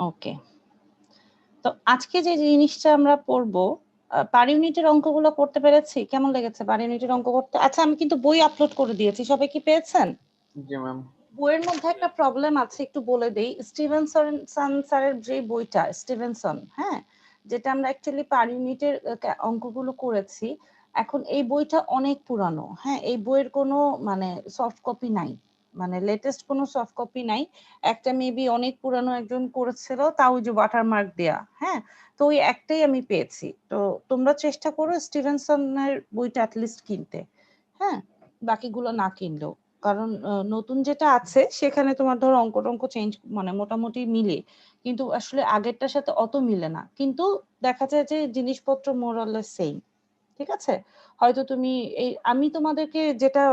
ওকে, তো আজকে যে জিনিসটা আমরা পড়বো পার ইউনিটের অঙ্কগুলো করতে পেরেছি? কেমন লেগেছে পার ইউনিটের অঙ্ক করতে? আচ্ছা, আমি কিন্তু বই আপলোড করে দিয়েছি, সবাই কি পেয়েছেন? জি ম্যাম। বইয়ের মধ্যে একটা প্রবলেম আছে, একটু বলে দেই। স্টিভেনসন স্যারের যে বইটা, স্টিভেনসন, হ্যাঁ, যেটা আমরা অ্যাকচুয়ালি পার ইউনিটের অঙ্কগুলো করেছি, এখন এই বইটা অনেক পুরানো। হ্যাঁ, এই বইয়ের কোনো মানে সফট কপি নাই, মানে লেটেস্ট কোনো সফট কপি নাই। একটা মেবি অনেক পুরানো একজন করেছিল, তাও ওই যে ওয়াটারমার্ক দেয়া। হ্যাঁ, তো ওই একটাই আমি পেয়েছি। তো তোমরা চেষ্টা করো স্টিভেনসনের বইটা অ্যাটলিস্ট কিনতে, হ্যাঁ, বাকিগুলো না কিনলেও। কারণ নতুন যেটা আছে সেখানে তোমার ধরো অঙ্ক টঙ্ক চেঞ্জ মানে মোটামুটি মিলে, কিন্তু আসলে আগেরটার সাথে অত মিলে না, কিন্তু দেখা যায় যে জিনিসপত্র মোর অর লেস সেম। ঠিক আছে, হয়তো তুমি এই আমি তোমাদেরকে যেটা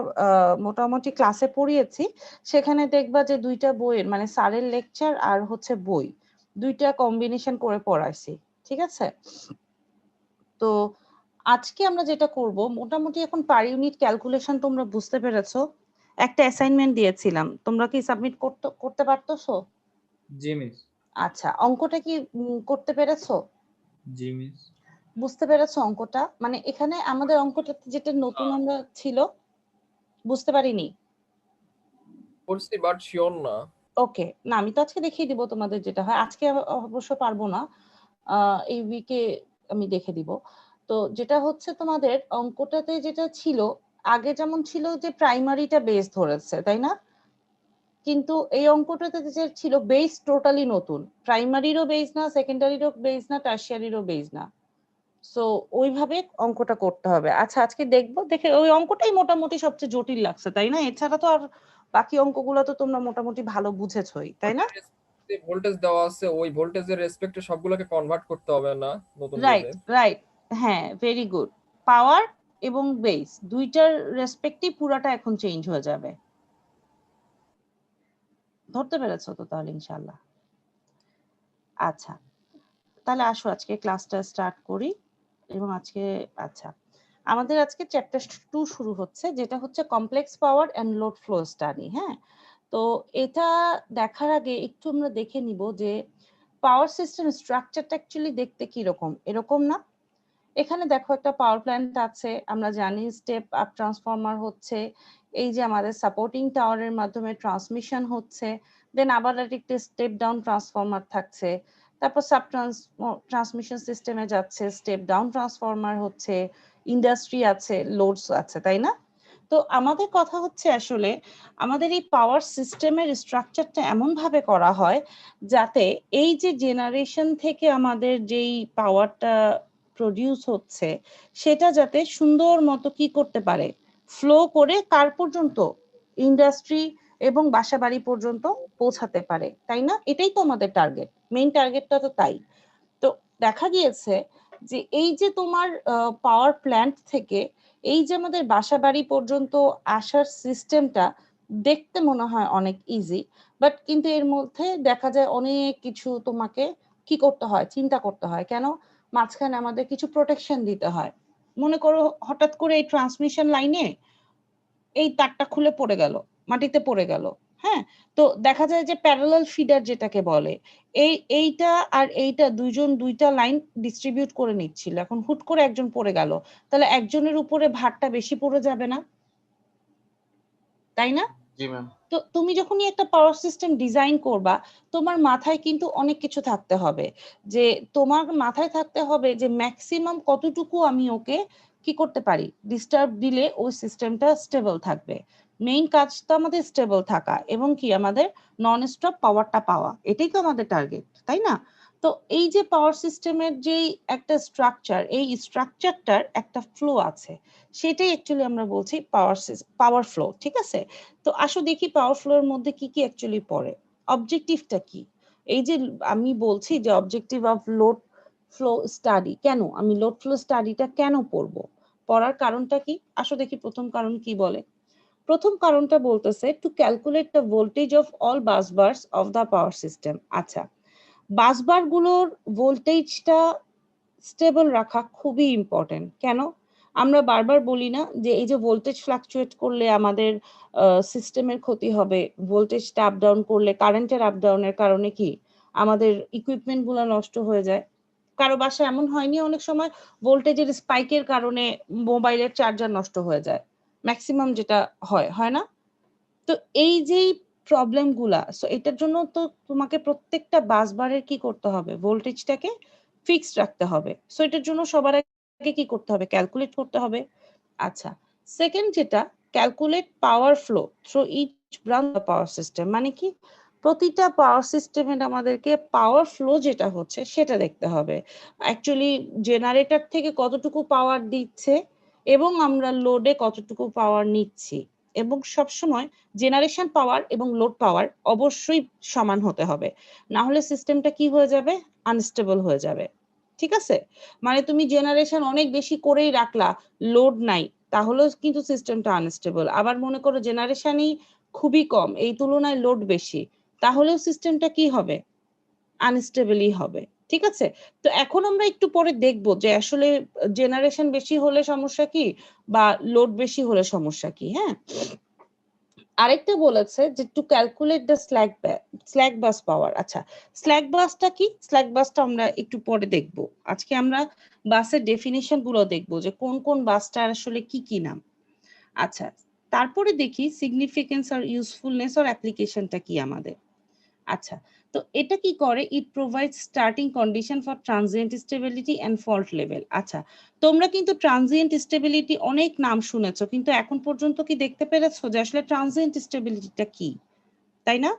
মোটামুটি ক্লাসে পড়িয়েছি সেখানে দেখবা যে দুইটা বইয়ের মানে স্যারের লেকচার আর হচ্ছে বই দুইটা কম্বিনেশন করে পড়াইছি। ঠিক আছে, তো আজকে আমরা যেটা করব মোটামুটি এখন পার ইউনিট ক্যালকুলেশন তোমরা বুঝতে পেরেছো। একটা অ্যাসাইনমেন্ট দিয়েছিলাম, তোমরা কি সাবমিট করতে পারতেছো? জি মিস। আচ্ছা, অঙ্কটা কি করতে পেরেছো? জি মিস। বুঝতে পেরেছো অঙ্কটা? মানে এখানে আমাদের অঙ্কটা যেটা নতুন আমরা ছিল, বুঝতে পারিনি। করছি বাট শিওর না। ওকে, না আমি তো আজকে দেখিয়ে দিব তোমাদের যেটা হয়। আজকে অবশ্য পারবো না, এই উইকে আমি দেখে দিব। তো যেটা হচ্ছে তোমাদের অঙ্কটাতে যেটা ছিল, আগে যেমন ছিল যে প্রাইমারিটা বেস ধরেছে, তাই না? কিন্তু এই অঙ্কটাতে যে ছিল বেস টোটালি নতুন, প্রাইমারিরও বেস না, সেকেন্ডারিরও বেস না, টারশিয়ারিরও বেস না। সো ওইভাবে অঙ্কটা করতে হবে। আচ্ছা, আজকে দেখবো, দেখে ওই অঙ্কটাই মোটামুটি সবচেয়ে জটিল লাগছে, তাই না? এছাড়া তো আর বাকি অঙ্কগুলো তো তোমরা মোটামুটি ভালো বুঝেছই, তাই না? ভোল্টেজ দেওয়া আছে, ওই ভোল্টেজের রেসপেক্টে সবগুলোকে কনভার্ট করতে হবে না নতুন রাইট বইতে। রাইট, হ্যাঁ, ভেরি গুড। পাওয়ার এবং বেস দুইটার রেসপেক্টই পুরাটা এখন চেঞ্জ হয়ে যাবে। ধরতে পেরেছো তো তাহলে ইনশাআল্লাহ? আচ্ছা, তাহলে আসো আজকে ক্লাসটা স্টার্ট করি। এবং আজকে আচ্ছা, আমাদের আজকে চ্যাপ্টার 2 শুরু হচ্ছে, যেটা হচ্ছে complex power and load flow study. হ্যাঁ, তো এটা দেখার আগে একটু আমরা দেখে নিব যে পাওয়ার সিস্টেম স্ট্রাকচারটা অ্যাকচুয়ালি দেখতে কি রকম। এরকম না? এখানে দেখো একটা পাওয়ার প্ল্যান্ট আছে, আমরা জানি স্টেপ আপ ট্রান্সফরমার হচ্ছে, এই যে আমাদের সাপোর্টিং টাওয়ারের মাধ্যমে ট্রান্সমিশন হচ্ছে, দেন আবার একটা স্টেপ ডাউন ট্রান্সফরমার থাকছে, তারপর সাব ট্রান্সমিশন সিস্টেমে যাচ্ছে, স্টেপ ডাউন ট্রান্সফরমার হচ্ছে, ইন্ডাস্ট্রি আছে, লোডস আছে, তাই না? তো আমাদের কথা হচ্ছে আসলে আমাদের এই পাওয়ার সিস্টেমের স্ট্রাকচারটা এমন ভাবে করা হয় যাতে এই যে জেনারেশন থেকে আমাদের যেই পাওয়ারটা প্রডিউস হচ্ছে সেটা যাতে সুন্দর মতো কি করতে পারে, ফ্লো করে কার পর্যন্ত, ইন্ডাস্ট্রি এবং বাসাবাড়ি পর্যন্ত পৌঁছাতে পারে, তাই না? এটাই তো আমাদের টার্গেট, মেইন টার্গেটটা তো তাই। তো দেখা গিয়েছে যে এই যে তোমার পাওয়ার প্ল্যান্ট থেকে এই যে আমাদের বাসাবাড়ি পর্যন্ত আসার সিস্টেমটা দেখতে মনে হয় অনেক ইজি, বাট কিন্তু এর মধ্যে দেখা যায় অনেক কিছু তোমাকে কি করতে হয়, চিন্তা করতে হয়। কেন? মাঝখানে আমাদের কিছু প্রোটেকশন দিতে হয়। মনে করো হঠাৎ করে এই ট্রান্সমিশন লাইনে এই তারটা খুলে পড়ে গেল, মাটিতে পড়ে গেল। হ্যাঁ, তো দেখা যায় যে প্যারালাল ফিডার যেটাকে বলে, এইটা আর এইটা দুইজন দুইটা লাইন ডিস্ট্রিবিউট করে নিচ্ছিল, এখন হুট করে একজন পড়ে গেল, তাহলে একজনের উপরে ভারটা বেশি পড়ে যাবে না, তাই না? জি ম্যাম। তো তুমি যখনই একটা পাওয়ার সিস্টেম ডিজাইন করবা, তোমার মাথায় কিন্তু অনেক কিছু থাকতে হবে। যে তোমার মাথায় থাকতে হবে যে ম্যাক্সিমাম কতটুকু আমি ওকে কি করতে পারি, ডিস্টার্ব দিলে ওই সিস্টেমটা স্টেবল থাকবে। মেইন কাজ তো আমাদের স্টেবল থাকা এবং কি আমাদের নন স্টপ পাওয়ারটা পাওয়া, এটাই তো আমাদের টার্গেট, তাই না? তো এই যে পাওয়ার সিস্টেমের যেই একটা স্ট্রাকচার, এই স্ট্রাকচারটার একটা ফ্লো আছে, সেটাই অ্যাকচুয়ালি আমরা বলছি পাওয়ার ফ্লো। ঠিক আছে, তো আসো দেখি পাওয়ার ফ্লোর মধ্যে কি কি অ্যাকচুয়ালি পড়ে, অবজেক্টিভটা কি। এই যে আমি বলছি যে objective of load flow study, কেন আমি লোড ফ্লো স্টাডিটা কেন পড়বো, পড়ার কারণটা কি? আসো দেখি প্রথম কারণ কি বলে। প্রথম কারণটা বলতেছে to calculate the voltage of all busbars of the power system. আচ্ছা, বাসবার গুলোর ভোল্টেজটা স্টেবল রাখা খুবই ইম্পর্টেন্ট। কেন? আমরা বারবার বলি না যে এই যে ভোল্টেজ ফ্লাকচুয়েট করলে আমাদের সিস্টেমের ক্ষতি হবে, ভোল্টেজটা আপ ডাউন করলে কারেন্টের আপ ডাউনের কারণে কি আমাদের ইকুইপমেন্ট গুলো নষ্ট হয়ে যায়। কারো বাসায় এমন হয়নি অনেক সময় ভোল্টেজের স্পাইকের কারণে মোবাইলের চার্জার নষ্ট হয়ে যায়, ম্যাক্সিমাম যেটা হয় না? তো এই যে প্রবলেম গুলা, সো এটার জন্য তো তোমাকে প্রত্যেকটা বাস বারের কি করতে হবে, ভোল্টেজটাকে ফিক্সড রাখতে হবে। সো এটার জন্য সবার আগে কি করতে হবে, ক্যালকুলেট করতে হবে। আচ্ছা, সেকেন্ড যেটা, calculate power flow through each branch of power system. মানে কি, প্রতিটা পাওয়ার সিস্টেমের আমাদেরকে পাওয়ার ফ্লো যেটা হচ্ছে সেটা দেখতে হবে। অ্যাকচুয়ালি জেনারেটর থেকে কতটুকু পাওয়ার দিচ্ছে এবং আমরা লোডে কতটুকু পাওয়ার নিচ্ছি, এবং সবসময় জেনারেশন পাওয়ার এবং লোড পাওয়ার অবশ্যই সমান হতে হবে, না হলে সিস্টেমটা কি হয়ে যাবে, আনস্টেবল হয়ে যাবে। ঠিক আছে, মানে তুমি জেনারেশন অনেক বেশি করেই রাখলা, লোড নাই, তাহলেও কিন্তু সিস্টেমটা আনস্টেবল। আবার মনে করো জেনারেশনই খুবই কম, এই তুলনায় লোড বেশি, তাহলেও সিস্টেমটা কি হবে, আনস্টেবলই হবে। ঠিক আছে, তো এখন আমরা একটু পরে দেখবো যে আসলে জেনারেশন বেশি হলে সমস্যা কি বা লোড বেশি হলে সমস্যা কি। হ্যাঁ, আরেকটা বলেছে যে টু ক্যালকুলেট দ্য স্ল্যাক বাস পাওয়ার। আচ্ছা, স্ল্যাক বাসটা কি, স্ল্যাক বাসটা আমরা একটু পরে দেখব। আজকে আমরা বাসের ডেফিনিশন গুলো দেখবো যে কোন কোন বাসটার আসলে কি কি নাম। আচ্ছা, তারপরে দেখি সিগনিফিকেন্স আর ইউজফুলনেস আর অ্যাপ্লিকেশনটা কি আমাদের। আচ্ছা, তো এটা কি করে, it provide starting condition for transient stability and fault level. আচ্ছা, তোমরা কিন্তু ট্রানজিয়েন্ট স্টেবিলিটি অনেক নাম শুনেছো, কিন্তু এখন পর্যন্ত কি দেখতে পেরেছো যে আসলে ট্রানজিয়েন্ট স্টেবিলিটিটা কি, তাই না?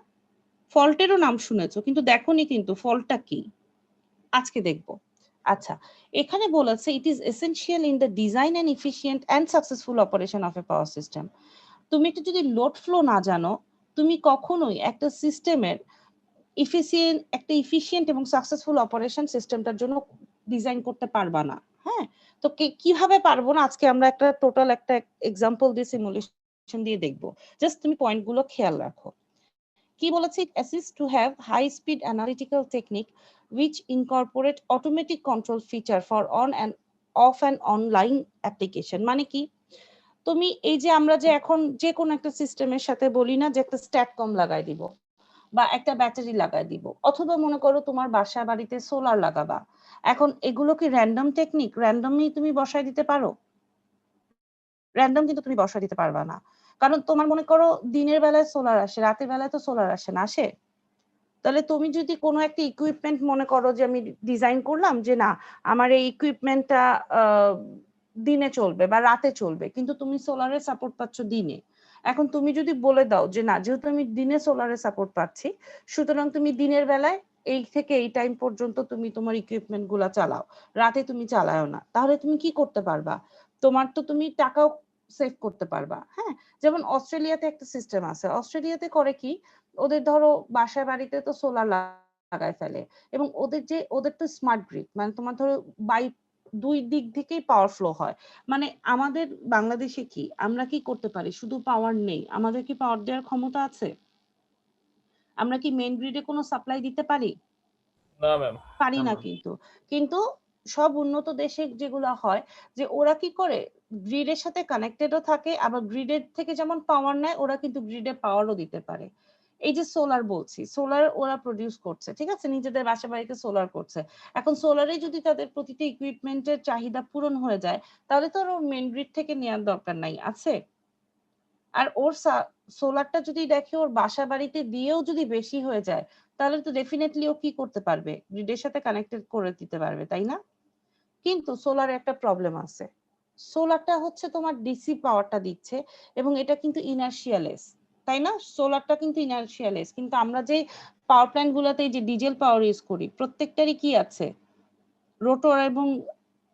ফল্টেরও নাম শুনেছো কিন্তু দেখোনি কিন্তু ফল্টটা কি, আজকে দেখবো। আচ্ছা, এখানে বলেছে it is essential in the design and efficient and successful operation of a power system. তুমি একটু যদি লোড ফ্লো না জানো, তুমি কখনোই একটা সিস্টেমের একটা ইফিশিয়েন্ট এবং সাকসেসফুল অপারেশন সিস্টেমটার জন্য ডিজাইন করতে পারবা না। হ্যাঁ, তো কিভাবে পারবো না, আজকে আমরা একটা টোটাল একটা এক্সাম্পল দিয়ে সিমুলেশন দিয়ে দেখবো। জাস্ট তুমি পয়েন্টগুলো খেয়াল রাখো। কি বলেছে, it assists to have high speed analytical technique which incorporate automatic control feature for on and off and online application। মানে কি, তুমি এই যে আমরা যে এখন যে কোনো একটা সিস্টেমের সাথে বলি না যে একটা স্ট্যাটকম লাগাই দিব বা একটা ব্যাটারি লাগাই দিব, অথবা মনে করো তোমার বাসা বাড়িতে সোলার লাগাবা, এখন এগুলো কি র্যান্ডম টেকনিক, র্যান্ডমলি তুমি বসায় দিতে পারো? র্যান্ডম কিন্তু তুমি বসায় দিতে পারবা না, কারণ তোমার মনে করো দিনের বেলায় সোলার আসে, রাতের বেলায় তো সোলার আসে না, আসে? তাহলে তুমি যদি কোনো একটা ইকুইপমেন্ট মনে করো যে আমি ডিজাইন করলাম যে না আমার এই ইকুইপমেন্টটা দিনে চলবে বা রাতে চলবে, কিন্তু তুমি সোলারের সাপোর্ট পাচ্ছ দিনে। এখন তুমি যদি বলে দাও যে না, যেহেতু আমি দিনে সোলারের সাপোর্ট পাচ্ছি, সুতরাং তুমি দিনের বেলায় এই থেকে এই টাইম পর্যন্ত তুমি তোমার ইকুইপমেন্ট গুলা চালাও, রাতে তুমি চালাও না, তাহলে তুমি কি করতে পারবা? তোমার তো তুমি টাকাও সেভ করতে পারবা। হ্যাঁ, যেমন অস্ট্রেলিয়াতে একটা সিস্টেম আছে, অস্ট্রেলিয়াতে করে কি, ওদের ধরো বাসায় বাড়িতে তো সোলার লাগায় ফেলে, এবং ওদের তো স্মার্ট গ্রিড, মানে তোমার ধরো বাই দুই দিক থেকেই পাওয়ার ফ্লো হয়। মানে আমাদের বাংলাদেশে কি আমরা কি করতে পারি, শুধু পাওয়ার নেই, আমাদের কি পাওয়ার দেওয়ার ক্ষমতা আছে? আমরা কি মেইন গ্রিডে কোনো সাপ্লাই দিতে পারি? না ম্যাম। পারি না কিন্তু। কিন্তু সব উন্নত দেশে যেগুলো হয় যে ওরা কি করে, গ্রিডের সাথে কানেক্টেডও থাকে, আবার গ্রিডের থেকে যেমন পাওয়ার নেয় ওরা কিন্তু গ্রিডে পাওয়ারও দিতে পারে। এই যে সোলার বলছি, সোলার ওরা প্রডিউস করছে, ঠিক আছে, নিজেদের বাসা বাড়িতে সোলার করছে। এখন সোলারে যদি তাদের প্রতিটা ইকুইপমেন্টের চাহিদা পূরণ হয়ে যায়, তাহলে তো ওর মেইন গ্রিড থেকে নেওয়ার দরকার নাই, আছে? আর ওর সোলারটা যদি দেখে ওর বাসা বাড়িতে দিয়েও যদি বেশি হয়ে যায়, তাহলে তো ডেফিনেটলি ও কি করতে পারবে, গ্রিডের সাথে কানেক্টেড করে দিতে পারবে, তাই না? কিন্তু সোলার একটা প্রবলেম আছে, সোলারটা হচ্ছে তোমার ডিসি পাওয়ারটা দিচ্ছে এবং এটা কিন্তু ইনার্শিয়ালেস, তাই না? সোলারটা কিন্তু ইনার্শিয়ালেস, কিন্তু আমরা যে পাওয়ার প্ল্যান্ট গুলোতে যে ডিজেল পাওয়ার ইউজ করি প্রত্যেকটারই কি আছে, রোটর এবং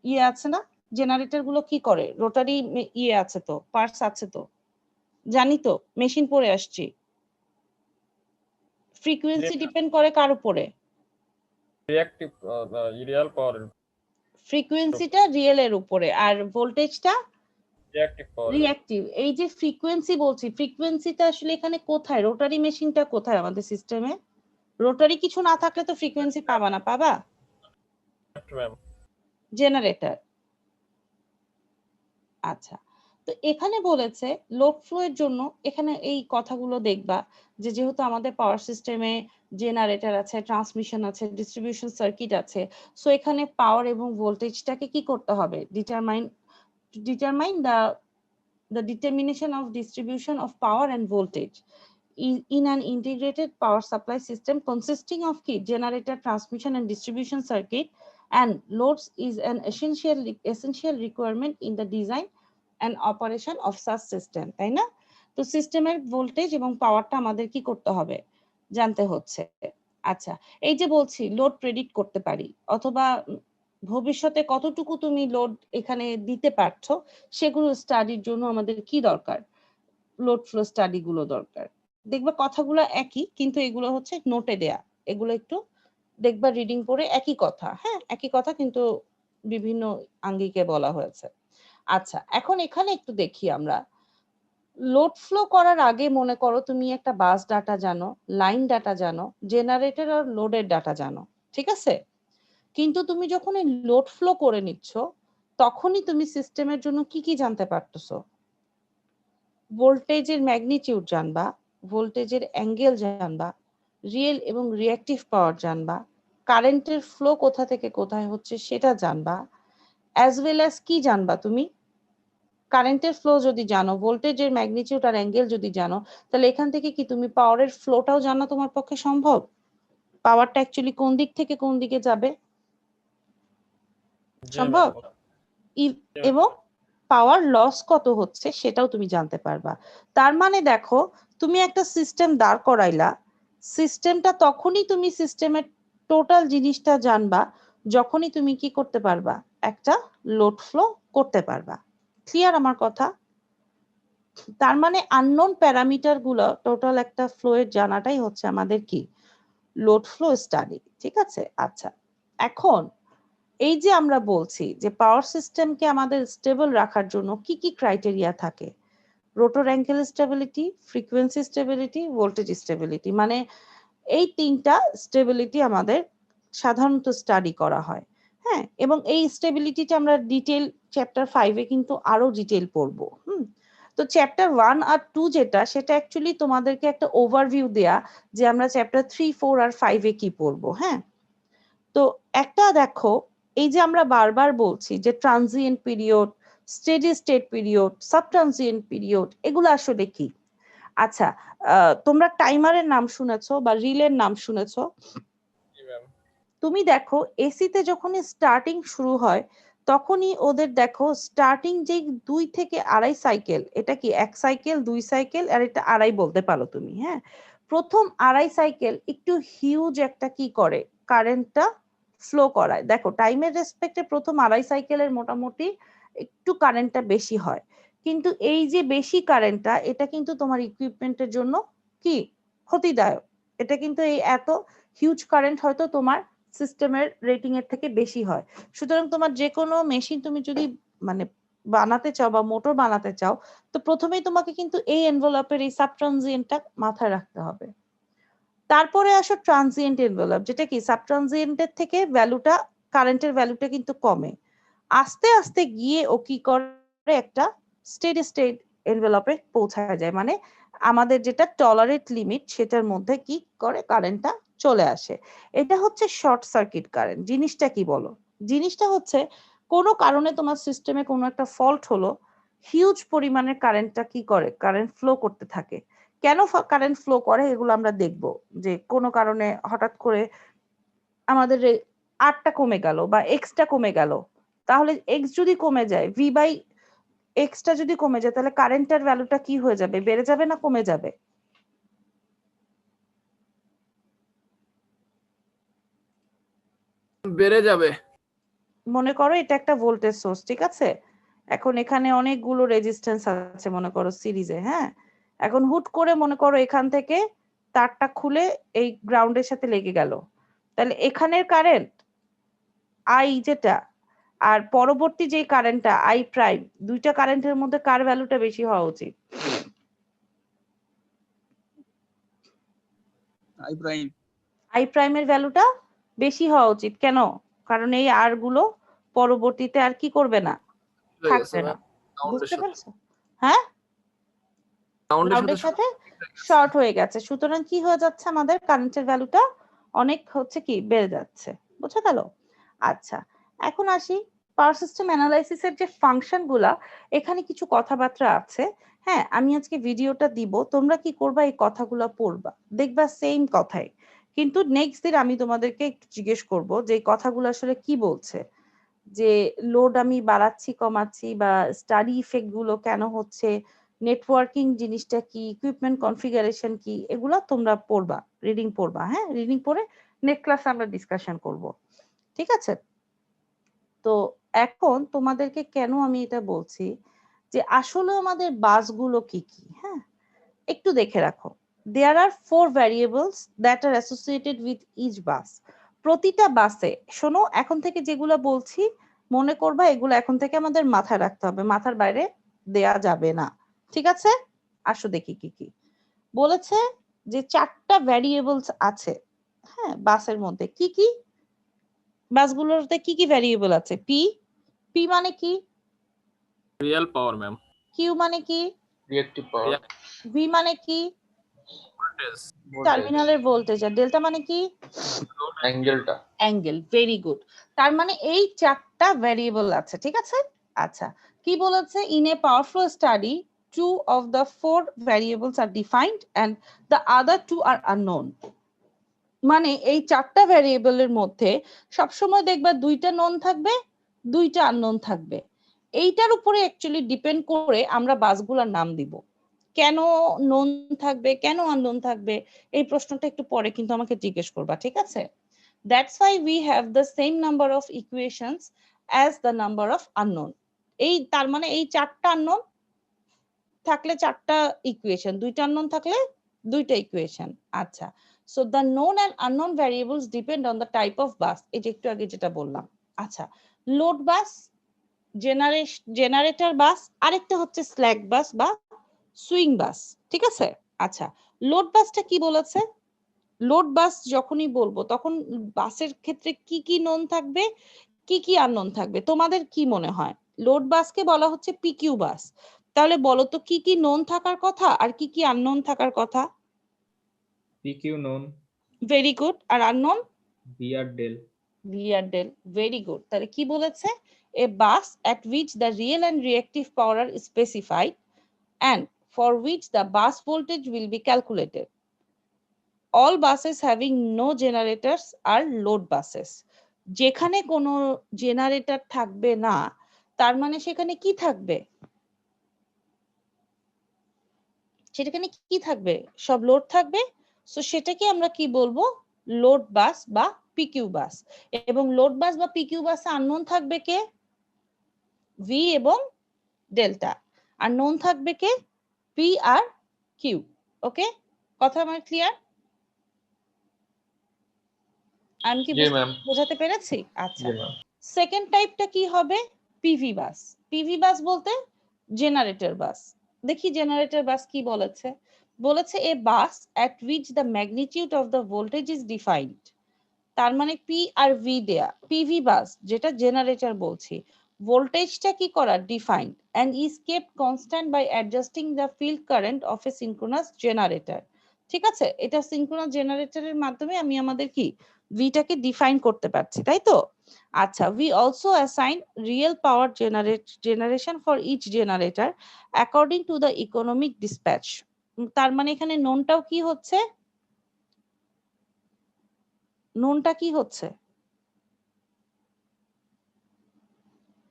ইয়ে আছে না, জেনারেটর গুলো কি করে, রোটারি ইয়ে আছে তো, পার্টস আছে তো, জানি তো, মেশিন পরে আসছি। ফ্রিকোয়েন্সি ডিপেন্ড করে কার উপরে? রিঅ্যাক্টিভ রিয়েল পাওয়ার, ফ্রিকোয়েন্সিটা রিয়েল এর উপরে, আর ভোল্টেজটা রিঅ্যাক্টিভ পাওয়ার। রিঅ্যাক্টিভ। এই যে ফ্রিকোয়েন্সি বলছি, ফ্রিকোয়েন্সিটা আসলে এখানে কোথায়, রোটারি মেশিনটা কোথায় আমাদের সিস্টেমে? রোটারি কিছু না থাকলে তো ফ্রিকোয়েন্সি পাবা না, পাবা ম্যাম। জেনারেটর। আচ্ছা, তো এখানে বলেছে লোড ফ্লো এর জন্য এখানে এই কথাগুলো দেখবা যে যেহেতু আমাদের পাওয়ার সিস্টেমে জেনারেটর আছে, ট্রান্সমিশন আছে, ডিস্ট্রিবিউশন সার্কিট আছে, সো এখানে পাওয়ার এবং ভোল্টেজটাকে কি করতে হবে, determine the determination of distribution of power and voltage in an integrated power supply system consisting of key generator, transmission and distribution circuit and loads is an essential requirement in the design and operation of such system, তাই না? তো সিস্টেমের voltage এবং পাওয়ারটা আমাদের কি করতে হবে, জানতে হচ্ছে। আচ্ছা, এই যে বলছি লোড প্রেডিক্ট করতে পারি অথবা ভবিষ্যতে কতটুকু তুমি লোড এখানে দিতে পারছো সেগুলো স্টাডির জন্য আমাদের কি দরকার, লোড ফ্লো স্টাডি গুলো দরকার। দেখবা কথাগুলো একই কিন্তু এগুলো হচ্ছে নোটে দেয়া, এগুলো একটু দেখবা রিডিং পড়ে একই কথা, হ্যাঁ একই কথা কিন্তু বিভিন্ন আঙ্গিকে বলা হয়েছে। আচ্ছা, এখন এখানে একটু দেখি আমরা লোড ফ্লো করার আগে মনে করো তুমি একটা বাস ডাটা জানো, লাইন ডাটা জানো, জেনারেটর আর লোডের ডাটা জানো, ঠিক আছে? কিন্তু তুমি যখন এই লোড ফ্লো করে নিচ্ছ তখনই তুমি সিস্টেমের জন্য কি কি জানতে পারতেছো, ভোল্টেজের ম্যাগনিটিউড জানবা, ভোল্টেজের অ্যাঙ্গেল জানবা, রিয়েল এবং রিঅ্যাক্টিভ পাওয়ার জানবা, কারেন্টের ফ্লো কোথা থেকে কোথায় হচ্ছে সেটা জানবা, অ্যাজ ওয়েল অ্যাজ কি জানবা তুমি, কারেন্টের ফ্লো যদি জানো, ভোল্টেজের ম্যাগনিটিউড আর অ্যাঙ্গেল যদি জানো, তাহলে এখান থেকে কি তুমি পাওয়ারের ফ্লোটাও জানা তোমার পক্ষে সম্ভব, পাওয়ারটা অ্যাকচুয়ালি কোন দিক থেকে কোন দিকে যাবে সম্ভব, এবং পাওয়ার লস কত হচ্ছে সেটাও তুমি জানতে পারবা। তার মানে দেখো তুমি একটা সিস্টেম দাঁড় করাইলা, সিস্টেমটা তখনই তুমি সিস্টেমের টোটাল জিনিসটা জানবা যখনই তুমি কি করতে পারবা, একটা লোড ফ্লো করতে পারবা। ক্লিয়ার আমার কথা? তার মানে আননোন প্যারামিটার গুলো টোটাল একটা ফ্লো এর জানাটাই হচ্ছে আমাদের কি, লোড ফ্লো স্টাডি, ঠিক আছে? আচ্ছা, এখন এই যে আমরা বলছি যে পাওয়ার সিস্টেমকে আমাদের স্টেবল রাখার জন্য কি কি ক্রাইটেরিয়া থাকে, rotor angle stability, frequency stability, voltage stability, মানে এই তিনটা স্টেবিলিটি আমাদের সাধারণত স্টাডি করা হয়, হ্যাঁ, এবং এই স্টেবিলিটিটা আমরা ডিটেইল চ্যাপ্টার 5 এ কিন্তু আরো ডিটেইল পড়বো। তো চ্যাপ্টার 1 আর 2 যেটা, সেটা অ্যাকচুয়ালি তোমাদেরকে একটা ওভারভিউ দেয়া যে আমরা চ্যাপ্টার 3, 4 আর 5 এ কি পড়বো, হ্যাঁ। তো একটা দেখো, এই যে আমরা বারবার বলছি যে transient period, steady state period, sub transient period, এগুলো আসলে কি? আচ্ছা, তোমরা টাইমারের নাম শুনেছো বা রিলের নাম শুনেছো? তুমি দেখো এসিতে যখনই স্টার্টিং শুরু হয় তখনই ওদের দেখো স্টার্টিং যে 2 থেকে আড়াই সাইকেল, এটা কি 1 সাইকেল, 2 সাইকেল আর এটা আড়াই বলতে পারো তুমি, হ্যাঁ। প্রথম আড়াই সাইকেল একটু হিউজ একটা কি করে, কারেন্টটা ফ্লো করায়। দেখো টাইমের রেসপেক্টে প্রথম আড়াই সাইকেলের মোটামুটি একটু কারেন্টটা বেশি হয়, কিন্তু এই যে বেশি কারেন্টটা এটা কিন্তু তোমার ইকুইপমেন্টের জন্য কি ক্ষতিদায়ক, এটা কিন্তু এই এত হিউজ কারেন্ট হয়তো তোমার সিস্টেমের রেটিং এর থেকে বেশি হয়। সুতরাং তোমার যে কোনো মেশিন তুমি যদি মানে বানাতে চাও বা মোটর বানাতে চাও, তো প্রথমেই তোমাকে কিন্তু এই এনভেলপের এই সাব ট্রানজিয়েন্টটা মাথায় রাখতে হবে। তারপরে আসো ট্রানজিয়েন্ট এনভেলপ, যেটা কি সাব ট্রানজিয়েন্টের থেকে ভ্যালুটা, কারেন্টের ভ্যালুটা কিন্তু কমে, আস্তে আস্তে গিয়ে ও কি করে একটা স্টেডি স্টেট এনভেলপে পৌঁছায় যায়, মানে আমাদের যেটা টলারেট লিমিট সেটার মধ্যে কি করে কারেন্টটা চলে আসে। এটা হচ্ছে শর্ট সার্কিট কারেন্ট। জিনিসটা কি বলো? জিনিসটা হচ্ছে কোনো কারণে তোমার সিস্টেমে কোনো একটা ফল্ট হলো, হিউজ পরিমাণের কারেন্টটা কি করে, কারেন্ট ফ্লো করতে থাকে। কেন কারেন্ট ফ্লো করে এগুলো আমরা দেখব, যে কোনো কারণে হঠাৎ করে আমাদের আরটা কমে গেল বা এক্সটা কমে গেল, তাহলে এক্স যদি কমে যায়, ভি বাই এক্সটা যদি কমে যায়, তাহলে কারেন্টের ভ্যালুটা কি হয়ে যাবে, বেড়ে যাবে না কমে যাবে? বেড়ে যাবে। মনে করো এটা একটা ভোল্টেজ সোর্স, ঠিক আছে, এখন এখানে অনেকগুলো রেজিস্ট্যান্স আছে মনে করো সিরিজে, হ্যাঁ। এখন হুট করে মনে করো এখান থেকে তারটা খুলে এই গ্রাউন্ডের সাথে লেগে গেল, তাহলে এখানের কারেন্ট আই যেটা আর পরবর্তী যে কারেন্টটা আই প্রাইম, দুইটা কারেন্টের মধ্যে কার ভ্যালুটা বেশি হওয়া উচিত? I prime. আই প্রাইমের ভ্যালুটা বেশি হওয়া উচিত, কেন? কারণ এই আর গুলো পরবর্তীতে আর কি করবে না, থাকবে না। বুঝতে পারছো? হ্যাঁ রাউন্ডের রাউন্ডের সাথে শর্ট হয়ে গেছে, সুতরাং কি হয়ে যাচ্ছে আমাদের কারেন্টের ভ্যালুটা অনেক হচ্ছে কি বেড়ে যাচ্ছে, বুঝা গেল? আচ্ছা এখন আসি পাওয়ার সিস্টেম অ্যানালাইসিসের যে ফাংশন গুলা, এখানে কিছু কথাবার্তা আছে। হ্যাঁ আমি আজকে ভিডিওটা দিব, তোমরা কি করবা এই কথাগুলো পড়বা, দেখবা সেম কথাই, কিন্তু নেক্সট দিন আমি তোমাদেরকে একটু জিজ্ঞেস করব যে এই কথাগুলো আসলে কি বলছে, যে লোড আমি বাড়াচ্ছি কমাচ্ছি বা স্টাডি ইফেক্ট গুলো কেন হচ্ছে, নেটওয়ার্কিং জিনিসটা কি, ইকুইপমেন্ট কনফিগারেশন কি, এগুলো তোমরা পড়বা, রিডিং পড়বা। হ্যাঁ রিডিং পড়ে নেক্সট ক্লাসে আমরা ডিসকাশন করব, ঠিক আছে? তো এখন তোমাদেরকে কেন আমি এটা বলছি যে আসলে আমাদের বাসগুলো কি কি, হ্যাঁ একটু দেখে রাখো। There are 4 variables that are associated with each bus. প্রতিটা বাসে, শোনো এখন থেকে যেগুলো বলছি মনে করবা, এগুলো এখন থেকে আমাদের মাথায় রাখতে হবে, মাথার বাইরে দেয়া যাবে না, ঠিক আছে? আসো দেখি কি কি বলেছে। যে 4টা ভ্যারিয়েবলস আছে হ্যাঁ বাসের মধ্যে, কি কি বাসগুলোতে কি কি ভ্যারিয়েবল আছে? পি, পি মানে কি? Real power ma'am. কিউ মানে কি? রিঅ্যাক্টিভ পাওয়ার। ভি মানে কি? ভোল্টেজ। টার্মিনালের ভোল্টেজ। আর ডেল্টা মানে কি? অ্যাঙ্গেলটা। অ্যাঙ্গেল। Very good. তার মানে এই 4টা ভ্যারিয়েবল আছে, ঠিক আছে? আচ্ছা কি বলেছে? In a powerful study 2 of the 4 variables are defined and the other 2 are unknown. মানে এই 4টা ভ্যারিয়েবলের মধ্যে সবসময় দেখবা 2টা নোন থাকবে, 2টা আননোন থাকবে। এইটার উপরে অ্যাকচুয়ালি ডিপেন্ড করে আমরা বাসগুলোর নাম দিব। কেন নোন থাকবে, কেন আননোন থাকবে, এই প্রশ্নটা একটু পরে কিন্তু আমাকে জিজ্ঞেস করবা, ঠিক আছে? That's why we have the same number of equations as the number of unknown. এই তার মানে এই 4টা আননোন থাকলে 4টা ইকুয়েশন, 2টা আননোন থাকলে 2টা ইকুয়েশন। আচ্ছা so the known and unknown variables depend on the type of bus, এই যে একটু আগে যেটা বললাম। আচ্ছা লোড বাস, জেনারেটর বাস, আরেকটা হচ্ছে স্ল্যাক বাস বা সুইং বাস, ঠিক আছে? আচ্ছা লোড বাসটা কি বলেছে? লোড বাস যখনই বলবো তখন বাসের ক্ষেত্রে কি কি নোন থাকবে, কি কি আননোন থাকবে, তোমাদের কি মনে হয়? লোড বাসকে বলা হচ্ছে পিকিউ বাস, তাহলে বলো তো কি কি নোন থাকার কথা আর কি কি আননোন থাকার কথা? PQ known, very good. আর আননোন? V আর del. ভি আর ডেল। Very good. তাহলে কি বলেছে? এ বাস at which the real and reactive power are specified and for which the bus voltage will be calculated. All buses having no generators are load buses. যেখানে কোনো generator থাকবে না তার মানে সেখানে কি থাকবে? সেখানে কি থাকবে? সব লোড থাকবে। সো সেটাকে আমরা কি বলবো? লোড বাস বা পিকিউ বাস। এবং লোড বাস বা পিকিউ বাসে আননোন থাকবে কে? ভি এবং ডেল্টা। আর নোন থাকবে কে? P R Q. ওকে কথা আমার ক্লিয়ার? আমি কি জি ম্যাম। বোঝাতে পেরেছি? আচ্ছা জি ম্যাম। সেকেন্ড টাইপটা কি হবে? পিভি বাস। পিভি বাস বলতে জেনারেটর বাস। দেখি জেনারেটর বাস কি বলেছে। বলেছে এ বাস at which the magnitude of the voltage is defined. তার মানে পি আর ভি দেয়া। পিভি বাস যেটা জেনারেটর বলছি, ভোল্টেজটা কি করা? Defined and is kept constant by adjusting the field current of a synchronous generator. ঠিক আছে? এটা সিনক্রোনাস জেনারেটরের মাধ্যমে আমি আমাদের কি ভিটাকে ডিফাইন করতে পারছি, তাই তো? আচ্ছা we also assign real power generation for each generator according to the economic dispatch. তার মানে এখানে নোনটাও কি হচ্ছে? নোনটা কি হচ্ছে?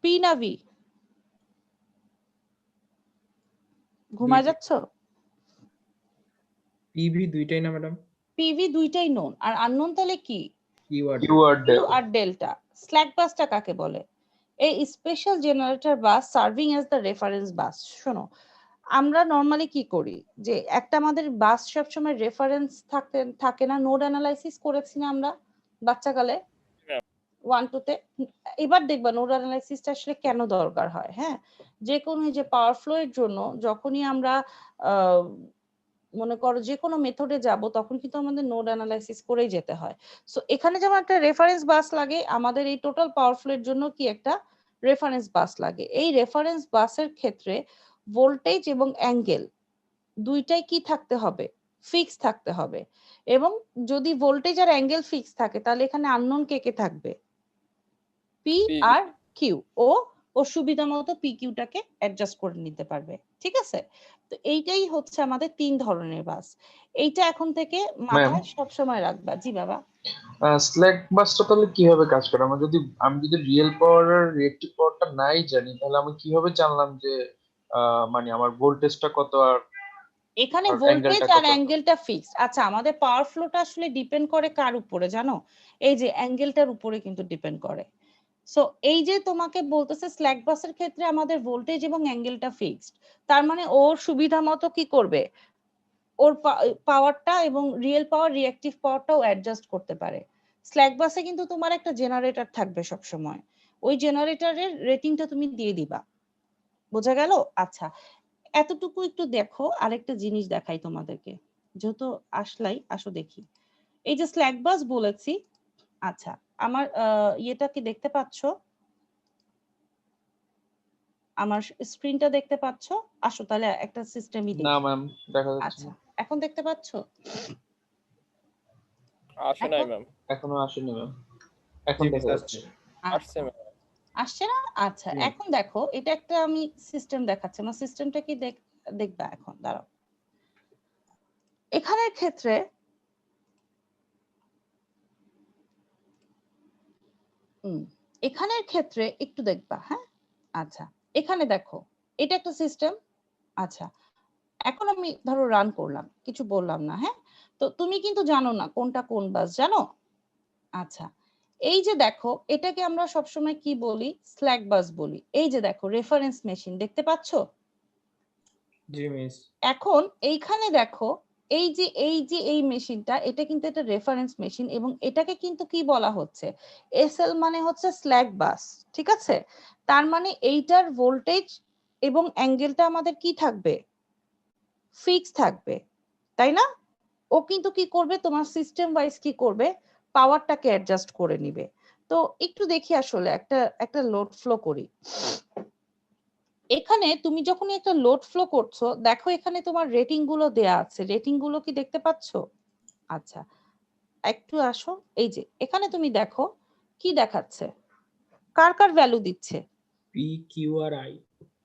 পি না ভি? ঘুমায় যাচ্ছ? PV দুইটাই না ম্যাডাম? পিভি দুইটাই নোন আর আননোন তাহলে কি? Q আর কিউ আর কিউ ডেল। আর ডেল্টা। স্ল্যাক বাসটা কাকে বলে? এই special generator bus serving as the reference bus. শোনো আমরা নরমালি কি করি যে একটা আমাদের বাস সবসময় রেফারেন্স থাকে না, নোড অ্যানালাইসিস করেছি না আমরা বাচ্চাকালে 1-2 তে। এবার দেখবা নোড অ্যানালাইসিসটা আসলে কেন দরকার হয়। হ্যাঁ যে কোনো যে পাওয়ার ফ্লো এর জন্য যখনই আমরা মনে করো যে কোনো মেথডে যাব তখন কিন্তু আমাদের নোড অ্যানালাইসিস করেই যেতে হয়। সো এখানে যেমন একটা রেফারেন্স বাস লাগে, আমাদের এই টোটাল পাওয়ার ফ্লো এর জন্য কি একটা রেফারেন্স বাস লাগে। এই রেফারেন্স বাসের ক্ষেত্রে ভোল্টেজ এবং অ্যাঙ্গেল দুইটাই কি থাকতে হবে, ফিক্স থাকতে হবে। এবং যদি ভোল্টেজ আর অ্যাঙ্গেল ফিক্স থাকে তাহলে এখানে আননোন কে কে থাকবে, পি P আর কিউ। ও সুবিধা মতো পি কিউটাকে অ্যাডজাস্ট করে নিতে পারবে, ঠিক আছে। তো এইটাই হচ্ছে আমাদের 3 ধরনের বাস। এইটা এখন থেকে মাথায় সবসময় রাখবা। জি বাবা। স্ল্যাক বাসটা তাহলে কিভাবে কাজ করে? আমি যদি রিয়েল পাওয়ার আর রিয়েক্টিভ পাওয়ারটা নাই জানি, তাহলে আমি কিভাবে জানলাম যে মানে আমার ভোল্টেজটা কত আর এখানে আর ভোল্টেজ অ্যাঙ্গেলটা আর কত? অ্যাঙ্গেলটা ফিক্সড। আচ্ছা, আমাদের পাওয়ার ফ্লোটা আসলে ডিপেন্ড করে কার উপরে জানো? এই যে অ্যাঙ্গেলটার উপরে কিন্তু ডিপেন্ড করে। সো এই যে তোমাকে বলতেছে স্ল্যাক বাসের ক্ষেত্রে আমাদের ভোল্টেজ এবং অ্যাঙ্গেলটা ফিক্সড, তার মানে ওর সুবিধা মতো কি করবে, ওর পাওয়ারটা এবং রিয়েল পাওয়ার রিঅ্যাক্টিভ পাওয়ারটাও অ্যাডজাস্ট করতে পারে। স্ল্যাক বাসে কিন্তু তোমার একটা জেনারেটর থাকবে সব সময়, ওই জেনারেটরের রেটিংটা তুমি দিয়ে দিবা। বোঝা গেল? আচ্ছা, এতটুকু একটু দেখো। আরেকটা জিনিস দেখাই তোমাদেরকে, যেহেতু আসলাই, আসো দেখি। এই যে স্ল্যাক বাস বলেছি, আচ্ছা আমার ইয়েটা কি দেখতে পাচ্ছ? আমার স্ক্রিনটা দেখতে পাচ্ছ? আসো তাহলে একটা সিস্টেমই না দেখি। ম্যাম, দেখা যাচ্ছে আচ্ছা, না। এখন দেখতে পাচ্ছ? আসে নাই এখন ম্যাম। এখনো আসেনি ম্যাম, এখন জি মিস দেখা আসছে। যাচ্ছে। আসছে ম্যাম। আসছে না? আচ্ছা, জি। এখন দেখো, এটা একটা আমি সিস্টেম দেখাচ্ছি। আমার সিস্টেমটা কি দেখবা এখন, দাঁড়াও। এখানের ক্ষেত্রে এখানের ক্ষেত্রে একটু দেখবা, হ্যাঁ। আচ্ছা, এখানে দেখো, এটা একটা সিস্টেম। আচ্ছা, এখন আমি ধরো রান করলাম, কিছু বললাম না, হ্যাঁ। তো তুমি কিন্তু জানো না কোনটা কোন বাস, জানো? আচ্ছা, এই যে দেখো, এটাকে আমরা সবসময় কি বলি, স্ল্যাক বাস বলি। এই যে দেখো রেফারেন্স মেশিন দেখতে পাচ্ছ? জি মিস। এখন এইখানে দেখো, এই মেশিনটা, এটা কিন্তু একটা রেফারেন্স মেশিন এবং এটাকে কিন্তু কি বলা হচ্ছে, এসএল মানে হচ্ছে স্ল্যাক বাস, ঠিক আছে। তার মানে এইটার ভোল্টেজ এবং অ্যাঙ্গেলটা আমাদের কি থাকবে, ফিক্স থাকবে, তাই না? ও কিন্তু কি করবে, তোমার সিস্টেম ওয়াইজ কি করবে, পাওয়ারটাকে অ্যাডজাস্ট করে নিবে। তো একটু দেখি আসলে একটা লোড ফ্লো করি। এখানে তুমি যখন একটা লোড ফ্লো করছো, দেখো এখানে তোমার রেটিং গুলো দেয়া আছে, রেটিং গুলো কি দেখতে পাচ্ছো? আচ্ছা, একটু আসো। এই যে এখানে তুমি দেখো কি দেখাচ্ছে, কার কার ভ্যালু দিচ্ছে, পি কিউ আর আই।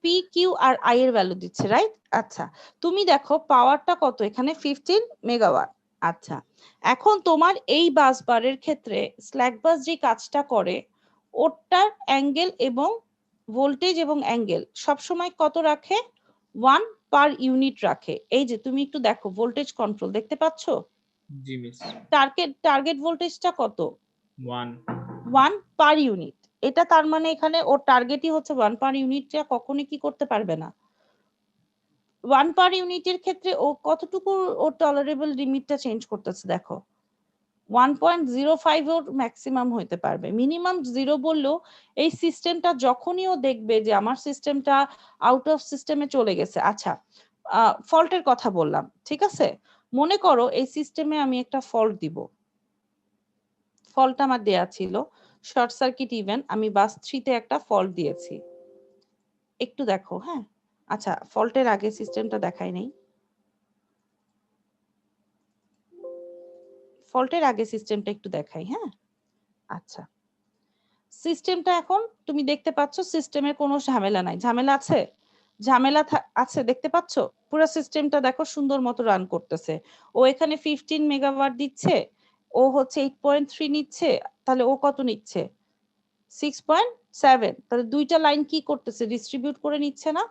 পি কিউ আর আই এর ভ্যালু দিচ্ছে, রাইট? আচ্ছা, তুমি দেখো পাওয়ারটা কত, এখানে 15 মেগাওয়াট। আচ্ছা, এখন তোমার এই বাস বারের ক্ষেত্রে স্ল্যাক বাস যে কাজটা করে, ওটার অ্যাঙ্গেল এবং ভোল্টেজ এবং অ্যাঙ্গেল সবসময় কত রাখে, 1 পার ইউনিট রাখে। এই যে তুমি একটু দেখো, ভোল্টেজ কন্ট্রোল দেখতে পাচ্ছ? জি মিস। টার্গেট ভোল্টেজটা কত, 1। 1 পার ইউনিট। এটা তার মানে এখানে ওর টার্গেটই হচ্ছে 1 পার ইউনিটটা কখনোই কি করতে পারবে না। 1 পার ইউনিটের ক্ষেত্রে ও কতটুকু ওর টলারেবল লিমিটটা চেঞ্জ করতেছে দেখো, 1.05 ওর ম্যাক্সিমাম হইতে পারবে, মিনিমাম 0 বললেও এই সিস্টেমটা যখনই ও দেখবে যে আমার সিস্টেমটা আউট অফ সিস্টেমে চলে গেছে। আচ্ছা, ফল্টের কথা বললাম, ঠিক আছে। মনে করো এই সিস্টেমে আমি একটা ফল্ট দিব, ফল্ট আমার দেয়া ছিল শর্ট সার্কিট ইভেন্ট, আমি বাস 3 তে একটা ফল্ট দিয়েছি। একটু দেখো, হ্যাঁ। আচ্ছা, ফল্টের আগে সিস্টেমটা দেখাই নেই, ফল্টের আগে সিস্টেমটা একটু দেখাই, হ্যাঁ। আচ্ছা, সিস্টেমটা এখন তুমি দেখতে পাচ্ছ, সিস্টেমের কোনো ঝামেলা নাই, ঝামেলা আছে, ঝামেলা আছে দেখতে পাচ্ছ? পুরো সিস্টেমটা দেখো সুন্দর মতো রান করতেছে। ও এখানে 15 মেগাওয়াট দিচ্ছে, ও হচ্ছে 8.3 নিচ্ছে, তাহলে ও কত নিচ্ছে, 6.7। তাহলে দুইটা লাইন কি করতেছে, ডিস্ট্রিবিউট করে নিচ্ছে না?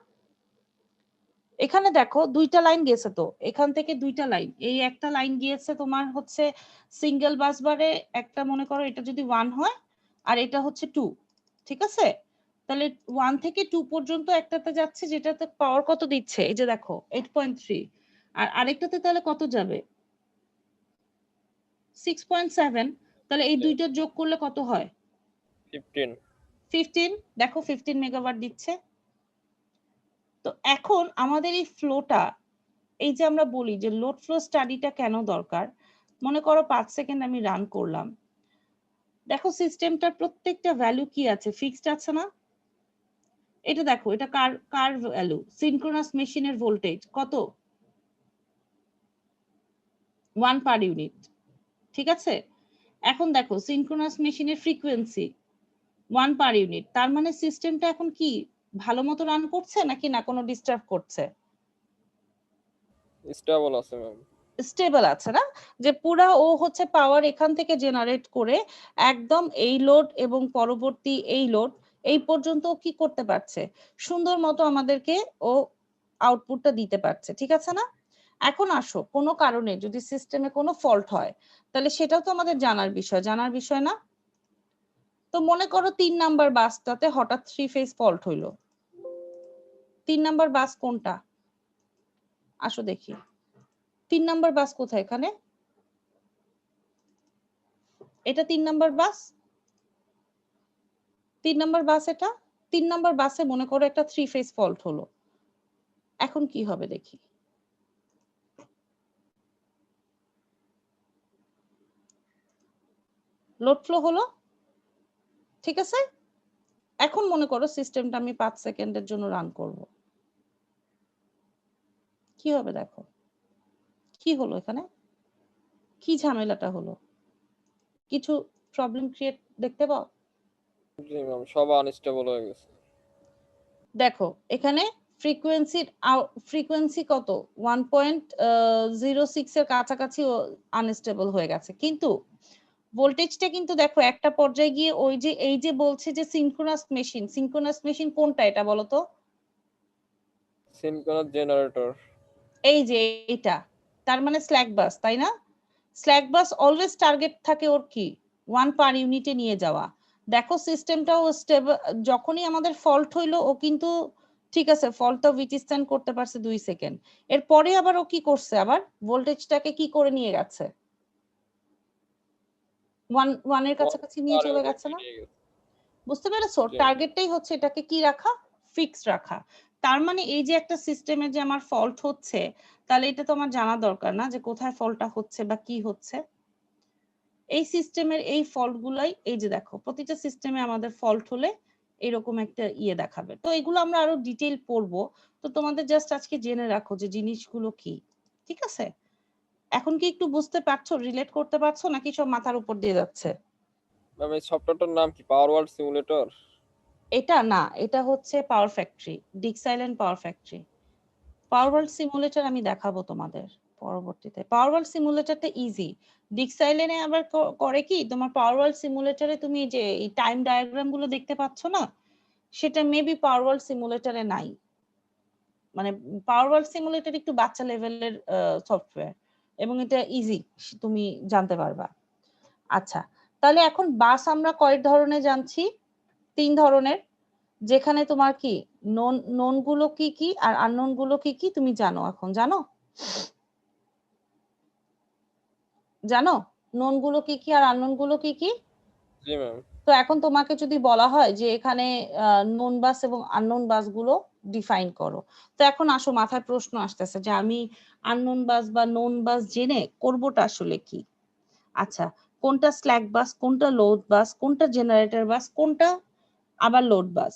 এখানে দেখো দুইটা লাইন গেছে, তো এখান থেকে দুইটা লাইন, এই একটা লাইন গিয়েছে তোমার হচ্ছে সিঙ্গেল বাস বারে, একটা মনে করো এটা যদি 1 হয় আর এটা হচ্ছে 2, ঠিক আছে। তাহলে 1 থেকে 2 পর্যন্ত একটাতে যাচ্ছে, যেটাতে পাওয়ার কত দিচ্ছে, এই যে দেখো 8.3, আর আরেকটাতে তাহলে কত যাবে, 6.7। তাহলে এই দুইটার যোগ করলে কত হয়, 15। দেখো 15 মেগাওয়াট দিচ্ছে। তো এখন আমাদের এই ফ্লোটা, এই যে আমরা বলি যে লোড ফ্লো স্টাডিটা কেন দরকার, মনে করো 5 সেকেন্ড আমি রান করলাম, দেখো সিস্টেমটার প্রত্যেকটা ভ্যালু কি আছে, ফিক্সড আছে না? এটা দেখো, এটা কার কার ভ্যালু? সিনক্রোনাস মেশিনের ভোল্টেজ কত? 1 পার ইউনিট, ঠিক আছে। এখন দেখো সিনক্রোনাস মেশিনের ফ্রিকোয়েন্সি 1 পার ইউনিট, তার মানে সিস্টেমটা এখন কি ভালো মতো রান করছে নাকি না কোনো ডিস্টার্ব করছে? স্টেবল আছে ম্যাম। স্টেবল আছে না, যে পুরা ও হচ্ছে পাওয়ার এখান থেকে জেনারেট করে একদম এই লোড এবং পরবর্তী এই লোড এই পর্যন্ত ও কি করতে পারছে, সুন্দর মতো আমাদেরকে ও আউটপুটটা দিতে পারছে, ঠিক আছে না। এখন আসো, কোনো কারণে যদি সিস্টেমে কোনো ফল্ট হয় তাহলে সেটাও তো আমাদের জানার বিষয় না। তো মনে করো 3 নাম্বার বাসটাতে হঠাৎ 3 ফেজ ফল্ট হইলো। 3 নাম্বার বাস কোনটা? আসো দেখি 3 নাম্বার বাস কোথায় এখানে? এটা 3 নাম্বার বাস, 3 নাম্বার বাস, এটা 3 নাম্বার বাসে মনে করো একটা 3 ফেজ ফল্ট হলো। এখন কি হবে দেখি। লোড ফ্লো হলো, ঠিক আছে। এখন মনে করো সিস্টেমটা আমি 5 সেকেন্ডের জন্য রান করব। কি হবে দেখো, কি হলো এখানে, কি ঝামেলাটা হলো, কিছু প্রবলেম ক্রিয়েট দেখতে পাও? জি ম্যাম, সব আনস্টেবল হয়ে গেছে। দেখো এখানে ফ্রিকোয়েন্সি কত 1.06 এর কাছাকাছি আনস্টেবল হয়ে গেছে, কিন্তু ভোল্টেজটা কিন্তু দেখো একটা পর্যায়ে গিয়ে ওই যে এই যে বলছে যে সিনক্রোনাস মেশিন কোনটা এটা বলো তো? Synchronous generator. এই যে এটা, তার মানে স্ল্যাক বাস, তাই না? স্ল্যাক বাস অলওয়েজ টার্গেট থাকে ওর কি 1 পার ইউনিটে নিয়ে যাওয়া। দেখো সিস্টেমটাও স্টেবল, যখনই আমাদের ফল্ট হইলো ও কিন্তু ঠিক আছে ফল্টটা উইথস্ট্যান্ড করতে পারছে 2 সেকেন্ড, এরপরে আবার ও কি করছে, আবার ভোল্টেজটাকে কি করে নিয়ে গেছে, 1 এর কাছাকাছি নিয়ে চলে গেছে না। বুঝতে পেরেছো, জি। টার্গেটটাই হচ্ছে এটাকে কি রাখা, ফিক্স রাখা। তার মানে এই যে একটা সিস্টেমে যে আমার ফল্ট হচ্ছে, তাহলে এটা তো আমার জানা দরকার না যে কোথায় ফল্টটা হচ্ছে বা কি হচ্ছে। এই সিস্টেমের এই ফল্ট গুলাই, এই যে দেখো প্রতিটা সিস্টেমে আমাদের ফল্ট হলে এরকম একটা দেখাবে। তো এগুলো আমরা আরো ডিটেইল পড়বো, তো তোমাদের জাস্ট আজকে জেনে রাখো যে জিনিসগুলো কি, ঠিক আছে। এখন কি একটু বুঝতে পারছো, রিলেট করতে পারছো নাকি সব মাথার উপর দিয়ে যাচ্ছে? ম্যাম এই সফটওয়্যারটার নাম কি? পাওয়ার ওয়ার্ল্ড সিমুলেটর? এটা না, এটা হচ্ছে পাওয়ার ফ্যাক্টরি, ডিক্সাইলেন্ট পাওয়ার ফ্যাক্টরি। পাওয়ার ওয়ার্ল্ড সিমুলেটর আমি দেখাবো তোমাদের পরবর্তীতে। পাওয়ার ওয়ার্ল্ড সিমুলেটরটা ইজি, ডিক্সাইলেনে আবার করে কি, তোমার পাওয়ার ওয়ার্ল্ড সিমুলেটরে তুমি যে এই টাইম ডায়াগ্রাম গুলো দেখতে পাচ্ছ না, সেটা মেবি পাওয়ার ওয়ার্ল্ড সিমুলেটরে নাই। মানে পাওয়ার ওয়ার্ল্ড সিমুলেটর একটু বাচ্চা লেভেলের সফটওয়্যার এবং এটা ইজি, তুমি জানতে পারবা। আচ্ছা, তাহলে এখন বাস আমরা কয় ধরনের জানছি? 3 ধরনের, যেখানে তোমার কি নোন গুলো কি কি আর আননোন গুলো কি কি তুমি জানো, এখন জানো নোন গুলো কি কি আর আননোন গুলো কি কি? জি ম্যাম। তো এখন তোমাকে যদি বলা হয় যে এখানে নোন বাস এবং আননোন বাস গুলো ডিফাইন করো, তো এখন আসো মাথায় প্রশ্ন আসতেছে যে আমি আননোন বাস বা নোন বাস জেনে করবোটা আসলে কি। আচ্ছা, কোনটা স্ল্যাক বাস, কোনটা লোড বাস, কোনটা জেনারেটর বাস, কোনটা আবার লোড বাস,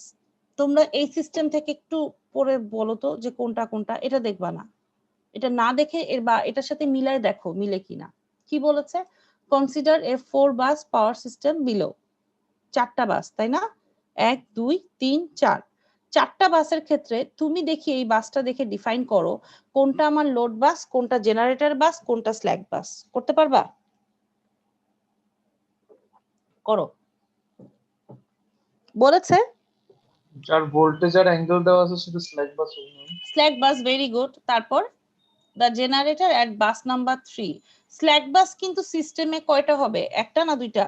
তোমরা এই সিস্টেম থেকে একটু পড়ে বলো তো যে কোনটা কোনটা। এটা দেখবা না, এটা না দেখে এর বা এটার সাথে মিলাই দেখো মিলে কিনা। কি বলেছে, কনসিডার এ 4 বাস পাওয়ার সিস্টেম বিলো, 4টা বাস, তাই না? 1 2 3 4, 4টা বাসের ক্ষেত্রে তুমি দেখি এই বাসটা দেখে ডিফাইন করো কোনটা আমার লোড বাস, কোনটা জেনারেটর বাস, কোনটা স্ল্যাক বাস। করতে পারবা? করো। বলেছে আর ভোল্টেজ আর অ্যাঙ্গেল দেওয়া আছে সেটা স্ল্যাক বাস হবে না? Slack bus, very good. তারপর the generator at bus number 3, slack bus কিন্তু সিস্টেমে কয়টা হবে, একটা না দুইটা?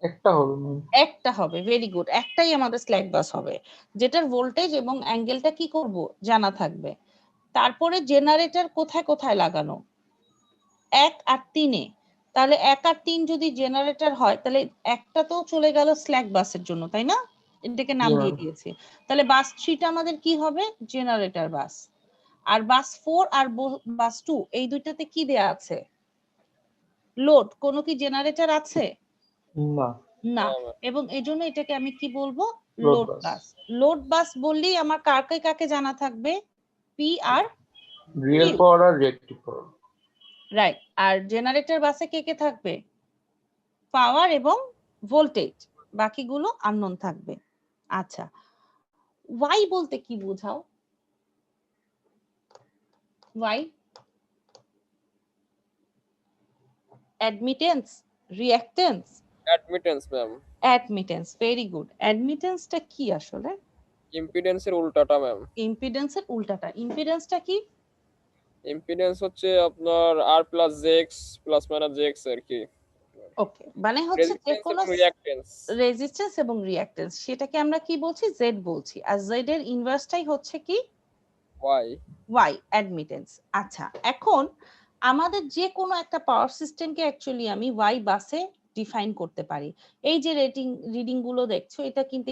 একটা হবে ম্যাম। একটা হবে, ভেরি গুড, একটাই আমাদের স্ল্যাক বাস হবে, যেটার ভোল্টেজ এবং অ্যাঙ্গেলটা কি করব জানা থাকবে। তারপরে জেনারেটর কোথায় কোথায় লাগানো, 1 আর 3-এ। তাহলে 1 আর 3 যদি জেনারেটর হয় তাহলে একটা তো চলে গেল স্ল্যাক বাসের জন্য, তাই না? এটাকে নাম দিয়ে দিয়েছি। তাহলে বাস 3টা আমাদের কি হবে, জেনারেটর বাস। আর বাস 4 আর বাস 2 এই দুইটাতে কি দেয়া আছে, লোড। কোনো কি জেনারেটর আছে? না। না। এবং এই জন্য এটাকে আমি কি বলবো, Load লোড bus. বাস। লোড বাস বললেই আমার কাকে কাকে জানা থাকবে? P R real Q। পাওয়ার আর রিয়েক্টিভ পাওয়ার। রাইট। আর জেনারেটর বাসে কে কে থাকবে? পাওয়ার এবং ভোল্টেজ, বাকিগুলো আননোন থাকবে। আচ্ছা, ওয়াই বলতে কি বোঝাও? Y admittance, reactance? Admittance ma'am. Admittance, very good. অ্যাডমিটেন্সটা কি আসলে? ইম্পিডেন্সের উল্টাটা ম্যাম। ইম্পিডেন্সের উল্টাটা। ইম্পিডেন্সটা কি? ইম্পিডেন্স হচ্ছে আপনার R plus j X plus minus j X আর কি। ওকে, মানে হচ্ছে যে রেজিস্ট্যান্স কোনো এবং রিঅ্যাক্টেন্স। রেজিস্ট্যান্স এবং রিঅ্যাক্টেন্স, সেটাকে আমরা কি বলছি? জেড বলছি। আর জেড এর ইনভার্সটাই হচ্ছে কি? ওয়াই। Y, admittance. আচ্ছা, এখন আমাদের যে কোনো একটা পাওয়ার সিস্টেমকে অ্যাকচুয়ালি আমি ওয়াই বাসে ডিফাইন করতে পারি। এই যে রিডিং গুলো দেখছো, এটা কিন্তু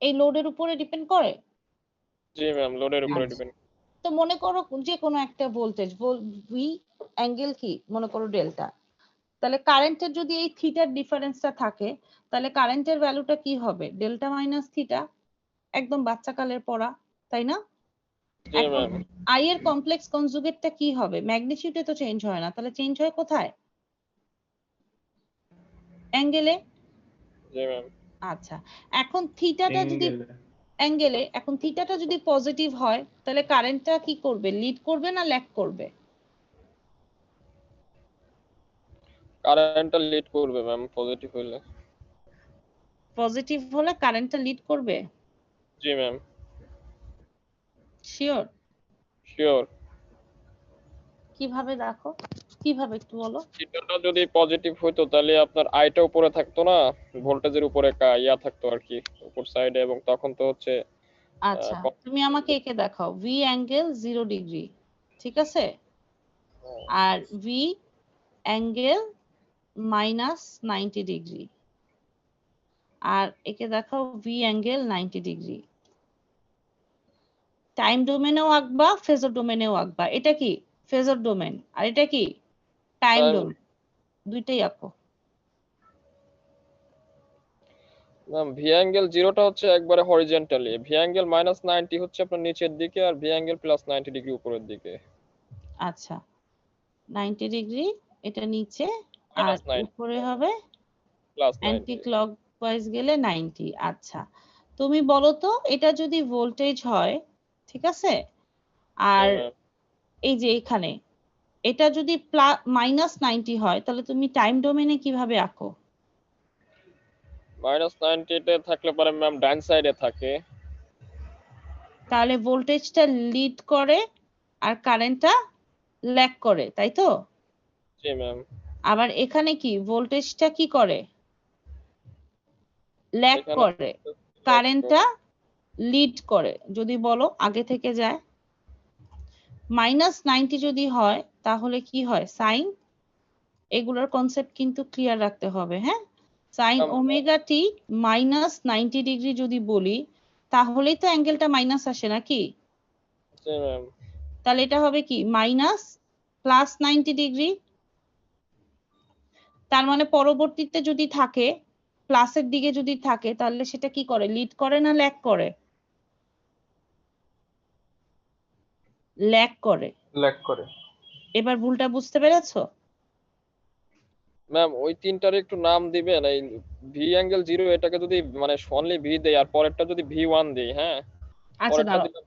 এই লোডের উপরে ডিপেন্ড করে। জি ম্যাম, লোডের উপরে আচ্ছা। ডিপেন্ড। তো মনে করো যে কোনো একটা ভোল্টেজ ভি অ্যাঙ্গেল কি, মনে করো ডেল্টা, তাহলে কারেন্টের যদি এই থিটার ডিফারেন্সটা থাকে, তাহলে কারেন্টের ভ্যালুটা কি হবে? Delta minus theta. একদম বাচ্চাকালের পড়া। তাই না? জি এখন ম্যাম। আই এর কমপ্লেক্স কনজুগেটটা কি হবে? ম্যাগনিটিউডে তো চেঞ্জ হয় না, তাহলে চেঞ্জ হয় কোথায়? অ্যাঙ্গেলে। জি ম্যাম। আচ্ছা, এখন থিটাটা যদি Angle. অ্যাঙ্গেলে, এখন থিটাটা যদি পজিটিভ হয় তাহলে কারেন্টটা কি করবে? লিড করবে না ল্যাগ করবে? কারেন্টটা লিড করবে ম্যাম পজিটিভ হইলে। পজিটিভ হলে কারেন্টটা লিড করবে? জি ম্যাম। শিওর? শিওর। কিভাবে দেখো, কিভাবে একটু বলো। থিটাটা যদি পজিটিভ হইতো তাহলে আপনার আইটা উপরে থাকতো না, ভোল্টেজের উপরে ইয়া থাকতো আর কি উপর সাইডে, এবং তখন তো হচ্ছে আচ্ছা, তুমি আমাকে একে দেখাও। ভি অ্যাঙ্গেল 0 ডিগ্রি, ঠিক আছে, আর ভি অ্যাঙ্গেল -90 ডিগ্রি, আর একে দেখাও ভি অ্যাঙ্গেল 90 ডিগ্রি। টাইম ডোমেনেও আঁকবা, ফেজর ডোমেনেও আঁকবা। এটা কি ফেজর ডোমেন আর এটা কি টাইম Time- ডোমেন, দুইটাই আঁকো। ম্যাম ভি অ্যাঙ্গেল 0টা হচ্ছে একবারে হরিজন্টালি, ভি অ্যাঙ্গেল -90 হচ্ছে আপনার নিচের দিকে, আর ভি অ্যাঙ্গেল +90 ডিগ্রি উপরের দিকে। আচ্ছা, 90 ডিগ্রি এটা নিচে, আর -90 উপরে হবে অ্যান্টি +90। ক্লকওয়াইজ গেলে 90। আচ্ছা, তুমি বলো তো এটা যদি ভোল্টেজ হয়, ঠিক আছে, আর এই যে এখানে এটা যদি -90 হয় তাহলে তুমি টাইম ডোমেনে কিভাবে আঁকো? -90 তে থাকলে পরে ম্যাম ডান সাইডে থাকে। তাহলে ভোল্টেজটা লিড করে আর কারেন্টটা ল্যাগ করে, তাই তো? জি ম্যাম। আবার এখানে কি ভোল্টেজটা কি করে? ল্যাগ এখানে করে, কারেন্টটা লিড করে। যদি বলো আগে থেকে যায়, -90 যদি হয় তাহলে কি হয়? সাইন, এগুলোর কনসেপ্ট কিন্তু ক্লিয়ার রাখতে হবে, হ্যাঁ? সাইন ওমেগা টি -90 ডিগ্রি যদি বলি তাহলেই তো অ্যাঙ্গেলটা মাইনাস আসে নাকি? জি ম্যাম। তাহলে এটা হবে কি +90 ডিগ্রি। তার মানে পরবর্তীতে যদি থাকে প্লাসের দিকে যদি থাকে তাহলে সেটা কি করে? লিড করে না ল্যাগ করে? ল্যাগ করে। ল্যাগ করে। এবার ভুলটা বুঝতে পেরেছো? ম্যাম ওই তিনটার একটু নাম দিবেন। এই ভি অ্যাঙ্গেল 0 এটাকে যদি মানে অনলি ভি দেই, আর পরেরটা যদি ভি1 দেই, হ্যাঁ আচ্ছা, পরেরটা দাঁড়াও, দিলে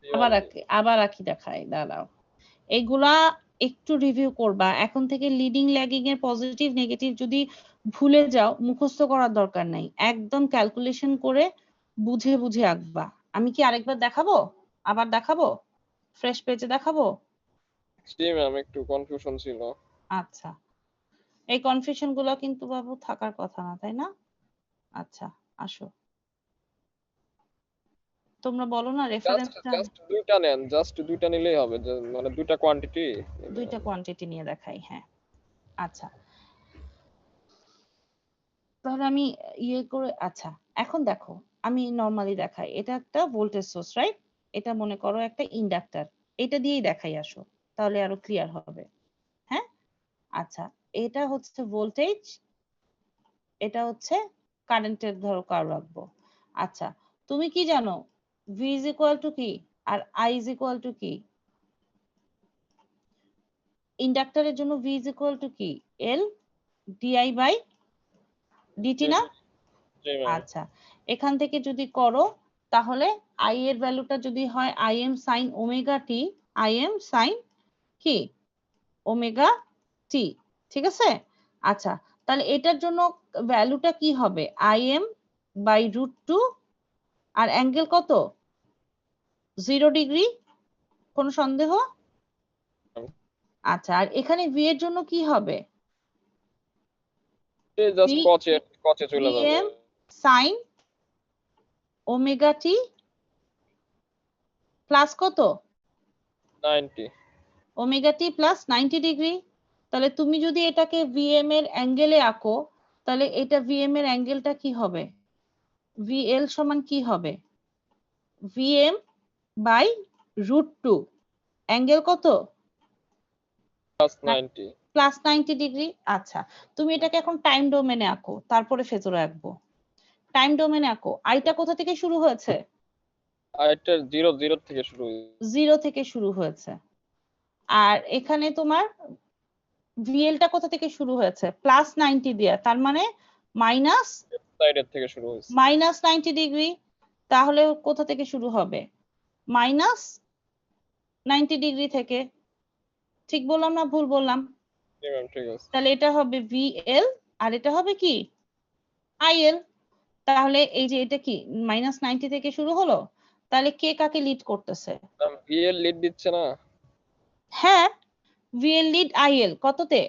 V1 দেই। আবার আঁকি দেখাই, দাঁড়াও। এগুলা একটু রিভিউ করবা। এখন থেকে লিডিং ল্যাগিং এর পজিটিভ নেগেটিভ যদি ভুলে যাও, মুখস্থ করার দরকার নাই, একদম ক্যালকুলেশন করে বুঝে বুঝে আঁকবা। আমি কি আরেকবার দেখাবো? আবার দেখাবো? ফ্রেশ পেজে দেখাবো? জি ম্যাম, একটু কনফিউশন ছিল। আচ্ছা, এই কনফিউশন গুলো কিন্তু বাবু থাকার কথা না, তাই না? আচ্ছা, আসো, তোমরা বলো না রেফারেন্সটা। জাস্ট দুইটা নেন, জাস্ট দুইটা নিলেই হবে, মানে দুইটা কোয়ান্টিটি। দুইটা কোয়ান্টিটি নিয়ে দেখাই, হ্যাঁ। আচ্ছা, তাহলে আমি ইয়ে করে, আচ্ছা এখন দেখো, আমি নরমালি দেখাই। এটা একটা ভোল্টেজ সোর্স, রাইট? এটা মনে করো একটা ইন্ডাক্টর, এটা দিয়েই দেখাই, আসো, তাহলে আরো ক্লিয়ার হবে। হ্যাঁ, আচ্ছা, এটা হচ্ছে ভোল্টেজ, এটা হচ্ছে কারেন্টের ধরো কার্ভ রাখবো। আচ্ছা, তুমি কি জানো V ইজ ইকুয়াল টু কি আর I ইজ ইকুয়াল টু কি? ইন্ডাক্টরের জন্য V ইজ ইকুয়াল টু কি? L DI বাই DT না? জি ম্যাম। আচ্ছা, এখান থেকে যদি করো তাহলে I এর ভ্যালুটা যদি হয় Im sin omega t, Im sin কি ওমেগা টি, ঠিক আছে? আচ্ছা, তাহলে এটার জন্য ভ্যালুটা কি হবে? Im বাই √2, আর অ্যাঙ্গেল কত? 0 ডিগ্রি, কোনো সন্দেহ? আচ্ছা, আর এখানে ভি এর জন্য কি হবে? জাস্ট কচে চলে যাবে। Vm sin omega t plus কত? 90। Omega t plus 90 degree. তাহলে তুমি যদি এটাকে ভিএম এর অ্যাঙ্গেলে আঁকো তাহলে এটা ভিএম এর অ্যাঙ্গেলটা কি হবে? ভিএল সমান কি হবে? ভিএম বাই √2, অ্যাঙ্গেল কত? +90। Plus 90 degree. আচ্ছা, তুমি এটাকে এখন টাইম ডোমেনে আঁকো, তারপরে ফেজরে আঁকবো। টাইম ডোমেনে আঁকো, আইটা কোথা থেকে শুরু হয়েছে? আর এটা 0 থেকে শুরু হয়েছে। 0 থেকে শুরু হয়েছে। আর এখানে তোমার ভিএলটা কোথা থেকে শুরু হয়েছে? +90 দিয়ে, তার মানে মাইনাস সাইডের থেকে শুরু হয়েছে। -90 ডিগ্রি। তাহলে কোথা থেকে শুরু হবে? -90 ডিগ্রি থেকে। ঠিক বললাম না ভুল বললাম? জি ম্যাম, ঠিক আছে। তাহলে এটা হবে ভিএল আর এটা হবে কি আইএল। তাহলে এই যে এটা কি -90 থেকে শুরু হলো, তাহলে কে কাকে লিড করতেছে? ম্যাম ভিএল লিড দিচ্ছে না? হ্যাঁ, ভিএল লিড আইএল কততে?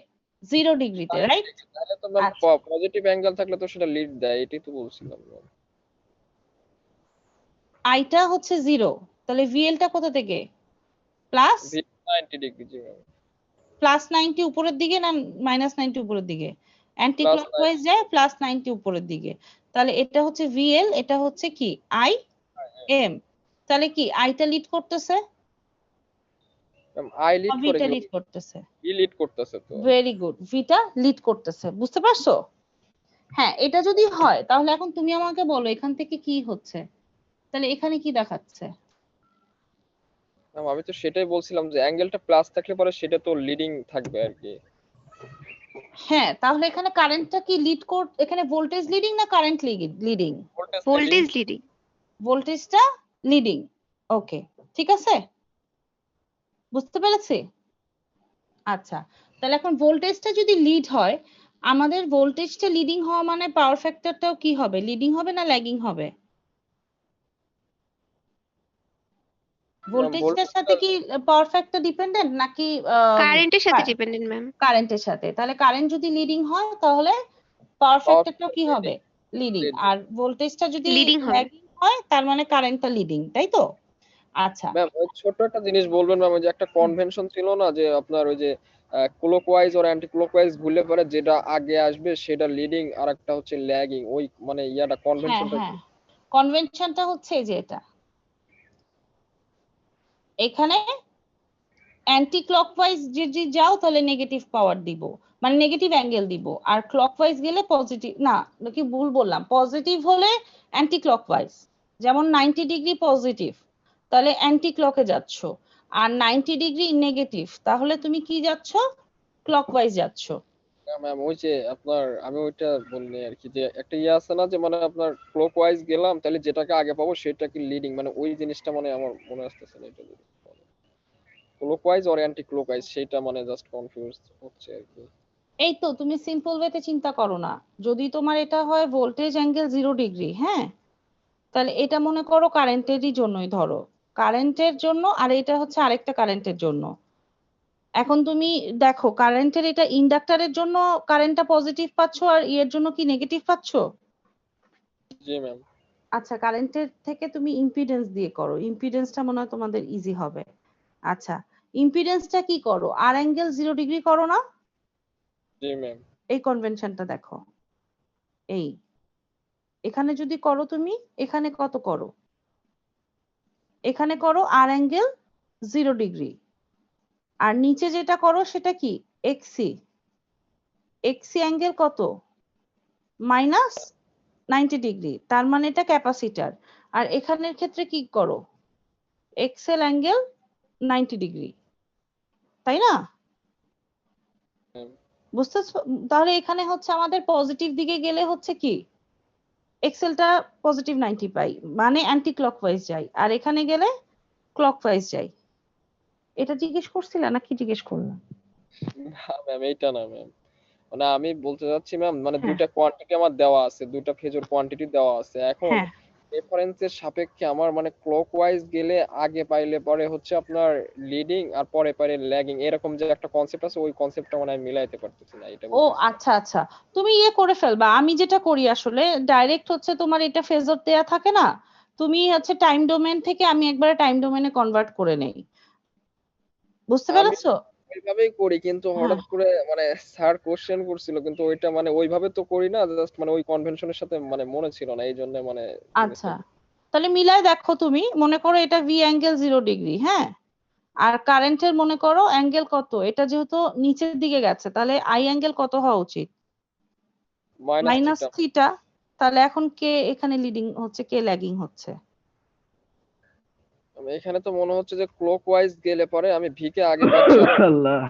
0 ডিগ্রিতে, রাইট? তাহলে তো ম্যাম আচ্ছা, পজিটিভ অ্যাঙ্গেল থাকলে তো সেটা লিড দেয়, এটাই তো বলছিলাম ম্যাম। আইটা হচ্ছে 0, তাহলে ভিএলটা কোথা থেকে? Plus V90 degree. জি ম্যাম, +90 উপরের দিকে না -90 উপরের দিকে? অ্যান্টি প্লাস ক্লকওয়াইজ যায়, +90 উপরের দিকে। তাহলে এটা হচ্ছে ভিএল, এটা হচ্ছে কি আই এম। তাহলে কি আইটা লিড করতেছে ম্যাম আই লিড করে ভিটা কি লিড করতেছে? ভি লিড করতেছে তো। ভেরি গুড, ভিটা লিড করতেছে। বুঝতে পারছো? হ্যাঁ, এটা যদি হয় তাহলে এখন তুমি আমাকে বলো এখান থেকে কি হচ্ছে। তাহলে এখানে কি দেখাচ্ছে? ম্যাম আমি তো সেটাই বলছিলাম যে অ্যাঙ্গেলটা প্লাস থাকলে পরে সেটা তো লিডিং থাকবে আর কি। হ্যাঁ, তাহলে এখানে কারেন্টটা কি লিড এখানে ভোল্টেজ লিডিং না কারেন্ট লিডিং? Voltage leading. ভোল্টেজটা লিডিং। ওকে, ঠিক আছে, বুঝতে পেরেছি। আচ্ছা, তাহলে এখন ভোল্টেজটা যদি লিড হয়, আমাদের ভোল্টেজটা লিডিং হওয়া মানে পাওয়ার ফ্যাক্টরটাও কি হবে? লিডিং হবে না ল্যাগিং হবে? ভোল্টেজটার সাথে কি পাওয়ার ফ্যাক্টর ডিপেন্ডেন্ট নাকি কারেন্টের সাথে ডিপেন্ডেন্ট ম্যাম। কারেন্টের সাথে? তাহলে কারেন্ট যদি লিডিং হয় তাহলে পাওয়ার ফ্যাক্টরটাও কি হবে? লিডিং। leading। আর ভোল্টেজটা যদি Leading হয়। ল্যাগিং হয় তার মানে কারেন্টটা লিডিং, তাই তো? আচ্ছা, ম্যাম ওই ছোট্ট একটা জিনিস বলবেন ম্যাম, ওই যে একটা কনভেনশন ছিল না যে আপনার ওই যে ক্লকওয়াইজ আর অ্যান্টি ক্লকওয়াইজ ঘুরলে পরে যেটা আগে আসবে সেটা লিডিং আর একটা হচ্ছে ল্যাগিং, ওই মানে ইয়াটা হ্যাঁ কনভেনশনটা হ্যাঁ, কনভেনশনটা হচ্ছে এই যে এটা, এখানে অ্যান্টি ক্লকওয়াইজ যদি যাও তাহলে নেগেটিভ পাওয়ার দিব, মানে নেগেটিভ অ্যাঙ্গেল দিব। আর ক্লকওয়াইজ গেলে পজিটিভ, না কি ভুল বললাম, পজিটিভ হলে অ্যান্টি ক্লকওয়াইজ। যেমন 90 ডিগ্রি পজিটিভ, তাহলে অ্যান্টি ক্লকে যাচ্ছ। আর 90 ডিগ্রি নেগেটিভ, তাহলে তুমি কি যাচ্ছ? ক্লকওয়াইজ যাচ্ছ। ম্যাম ওই যে আপনার আমি ওইটা বলনি আর কি, যে একটা ইয়ে আছে না যে মানে আপনার ক্লকওয়াইজ গেলাম তাহলে যেটাকে আগে পাবো সেটা কি লিডিং, মানে ওই জিনিসটা মানে আমার মনে আসতেছে না এটা ক্লকওয়াইজ আর অ্যান্টি ক্লকওয়াইজ, সেটা মানে জাস্ট কনফিউজ হচ্ছে আর কি। এই তো তুমি সিম্পল ওয়েতে চিন্তা করো না। যদি তোমার এটা হয় ভোল্টেজ অ্যাঙ্গেল 0 ডিগ্রি, হ্যাঁ, তাহলে এটা মনে করো কারেন্টেরই জন্যই ধরো, কারেন্টের জন্য, আর এটা হচ্ছে আরেকটা কারেন্টের জন্য। এখন তুমি দেখো কারেন্টের এটা ইন্ডাক্টরের জন্য কারেন্টটা পজিটিভ পাচ্ছ আর এর জন্য কি নেগেটিভ পাচ্ছ? জি ম্যাম। আচ্ছা, কারেন্টের থেকে তুমি ইম্পিডেন্স দিয়ে করো, ইম্পিডেন্সটা মনে হয় তোমাদের ইজি হবে। আচ্ছা, ইম্পিডেন্সটা কি করো? আর অ্যাঙ্গেল 0 ডিগ্রি করো না? জি ম্যাম। এই কনভেনশনটা দেখো, এই এখানে যদি করো তুমি, এখানে কত করো? এখানে করো আর অ্যাঙ্গেল 0 ডিগ্রি। আর নিচে যেটা করো সেটা কি এক্সি, এক্সি অ্যাঙ্গেল কত? -90 ডিগ্রি, তার মানে এটা ক্যাপাসিটর। আর এখানের ক্ষেত্রে কি করো? এক্সেল অ্যাঙ্গেল 90 ডিগ্রি, তাই না? বুঝতেছো? তাহলে এখানে হচ্ছে আমাদের পজিটিভ দিকে গেলে হচ্ছে কি এক্সেলটা পজিটিভ 90 পাই, মানে অ্যান্টি ক্লকওয়াইজ যাই, আর এখানে গেলে ক্লকওয়াইজ যাই। এটা জিজ্ঞেস করছিলা নাকি জিজ্ঞেস করলাম? না ম্যাম এইটা না ম্যাম, মানে আমি বলতে চাচ্ছি ম্যাম মানে হ্যাঁ দুইটা কোয়ান্টিটি আমার দেওয়া আছে, দুইটা ফেজর কোয়ান্টিটি দেওয়া আছে। এখন হ্যাঁ, রেফারেন্সের সাপেক্ষে আমার মানে ক্লকওয়াইজ গেলে আগে পাইলে পরে হচ্ছে আপনার লিডিং আর পরে পরে ল্যাগিং, এরকম যে একটা কনসেপ্ট আছে ওই কনসেপ্টটা মানে আমি মিলাইতে পারতেছি না, এটা ও বলতেছি। আচ্ছা আচ্ছা, তুমি ইয়ে করে ফেলবা। আমি যেটা করি আসলে ডাইরেক্ট হচ্ছে তোমার এটা ফেজর দেয়া থাকে না, তুমি হচ্ছে টাইম ডোমেন থেকে আমি একবারে টাইম ডোমেনে কনভার্ট করে নেই। বুঝতে আমি পেরেছো? ওইভাবেই করি, কিন্তু হ্যাঁ, হঠাৎ করে মানে স্যার কোশ্চেন করছিল, কিন্তু ওইটা মানে ওইভাবে তো করি না, জাস্ট মানে ওই কনভেনশনের সাথে মানে মনে ছিল না, এই জন্য মানে আচ্ছা, তাহলে মিলায় দেখো। তুমি মনে করো এটা ভি অ্যাঙ্গেল 0 ডিগ্রি, হ্যাঁ, আর কারেন্টের মনে করো অ্যাঙ্গেল কত? এটা যেহেতু নিচের দিকে গেছে তাহলে আই অ্যাঙ্গেল কত হওয়া উচিত? মাইনাস -θ। তাহলে এখন কে এখানে লিডিং হচ্ছে, কে ল্যাগিং হচ্ছে? এখানে তো মনে হচ্ছে যে ক্লকওয়াইজ গেলে পরে আমি ভি কে আগে পাচ্ছি আল্লাহ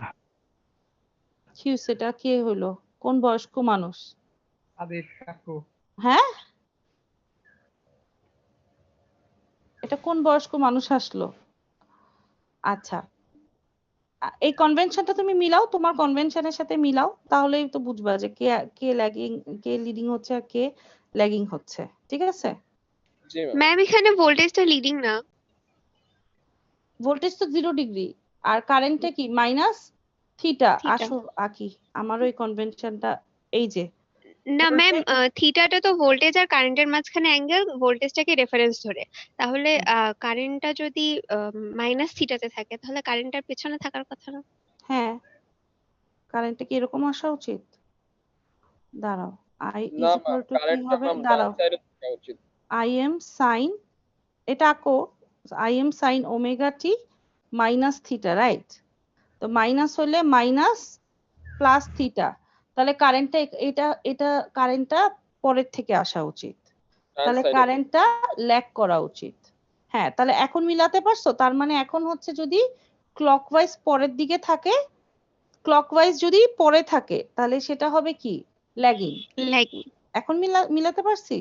কি সেটা কে হলো? কোন বয়স্ক মানুষ? আবেদ কাকু হ্যাঁ, এটা কোন বয়স্ক মানুষ আসলো? আচ্ছা, এই কনভেনশনটা তুমি মিলাও, তোমার কনভেনশনের সাথে মিলাও, তাহলেই তো বুঝবা যে কে কে ল্যাগিং, কে লিডিং হচ্ছে আর কে ল্যাগিং হচ্ছে। ঠিক আছে? জি ম্যাম ম্যাম এখানে ভোল্টেজটা লিডিং না। ভোল্টেজ তো 0 ডিগ্রি, আর কারেন্টটা কি মাইনাস থিটা। থিটা। আসো আঁকি, আমারও এই কনভেনশনটা, এই যে না ম্যাম, voltage- থিটাটা তো ভোল্টেজ আর কারেন্টের মাঝখানে অ্যাঙ্গেল, ভোল্টেজটাকে রেফারেন্স ধরে। তাহলে কারেন্টটা যদি মাইনাস থিটাতে থাকে তাহলে কারেন্টটার পেছনে থাকার কথা না? হ্যাঁ, কারেন্টটা কি এরকম আসা উচিত? দাঁড়াও, আই না ইজ ম্যাম, ইকুয়াল টু কি কারেন্টটা হবে? ম্যাম ডান দাঁড়াও, সাইডে থাকা উচিত। আই এম সাইন, এটা আঁকো, I am sine omega t minus theta, right? তো মাইনাস হলে মাইনাস প্লাস থিটা, তাহলে কারেন্টটা এটা এটা কারেন্টটা পরের থেকে আসা উচিত, ডান তাহলে সাইডে কারেন্টটা ল্যাগ করা উচিত। হ্যাঁ, তাহলে এখন মিলাতে পারছো? তার মানে এখন হচ্ছে যদি ক্লকওয়াইজ পরের দিকে থাকে, ক্লকওয়াইজ যদি পরে থাকে তাহলে সেটা হবে কি? ল্যাগিং। ল্যাগিং। এখন মিলাতে পারছি?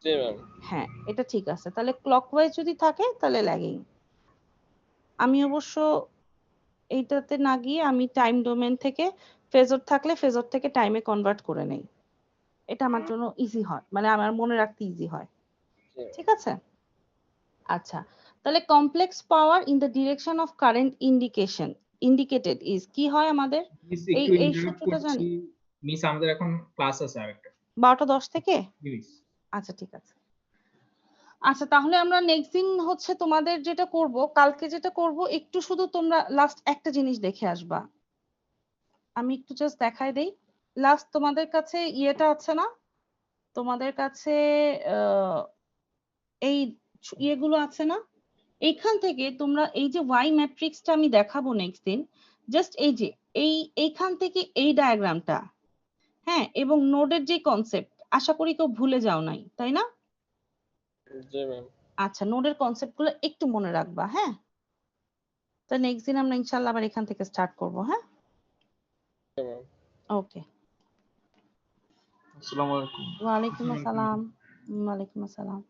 জি ম্যাম হ্যাঁ, এটা ঠিক আছে। তাহলে ক্লকওয়াইজ যদি থাকে তাহলে ল্যাগিং। আমি অবশ্য এইটাতে না গিয়ে আমি টাইম ডোমেন থেকে ফেজর থাকলে ফেজর থেকে টাইমে কনভার্ট করে নেই, এটা আমার জন্য ইজি হয়, মানে আমার মনে রাখতে ইজি হয়। জি ঠিক আছে? আচ্ছা, তাহলে complex power in the direction of current indicated is কি হয় আমাদের? মিস এই একটু এই ইন্টারাপ্ট সূত্রটা করছি। জানি। মিস আমাদের এখন ক্লাস আছে আরেকটা। 12টা 10 থেকে? জি মিস। আচ্ছা ঠিক আছে। আচ্ছা, তাহলে আমরা নেক্সট দিন হচ্ছে তোমাদের যেটা করব, কালকে যেটা করব, একটু শুধু তোমরা লাস্ট একটা জিনিস দেখে আসবা। আমি একটু জাস্ট দেখাই দেই। লাস্ট তোমাদের কাছে ইয়েটা আছে না, তোমাদের কাছে এই ইয়েগুলো আছে না, এইখান থেকে তোমরা এই যে ওয়াই ম্যাট্রিক্সটা আমি দেখাবো নেক্সট দিন, জাস্ট এই যে এইখান থেকে এই ডায়াগ্রামটা, হ্যাঁ, এবং নোডের যে কনসেপ্ট, আশা করি কেউ ভুলে যাও নাই, তাই না? জি ম্যাম আচ্ছা, নোডের কনসেপ্টগুলো একটু মনে রাখবা, হ্যাঁ? তো নেক্সট দিন আমরা ইনশাআল্লাহ আবার এখান থেকে স্টার্ট করব, হ্যাঁ? জি ম্যাম ওকে, আসসালামু আলাইকুম। ওয়ালাইকুম আসসালাম। ওয়ালাইকুম আসসালাম।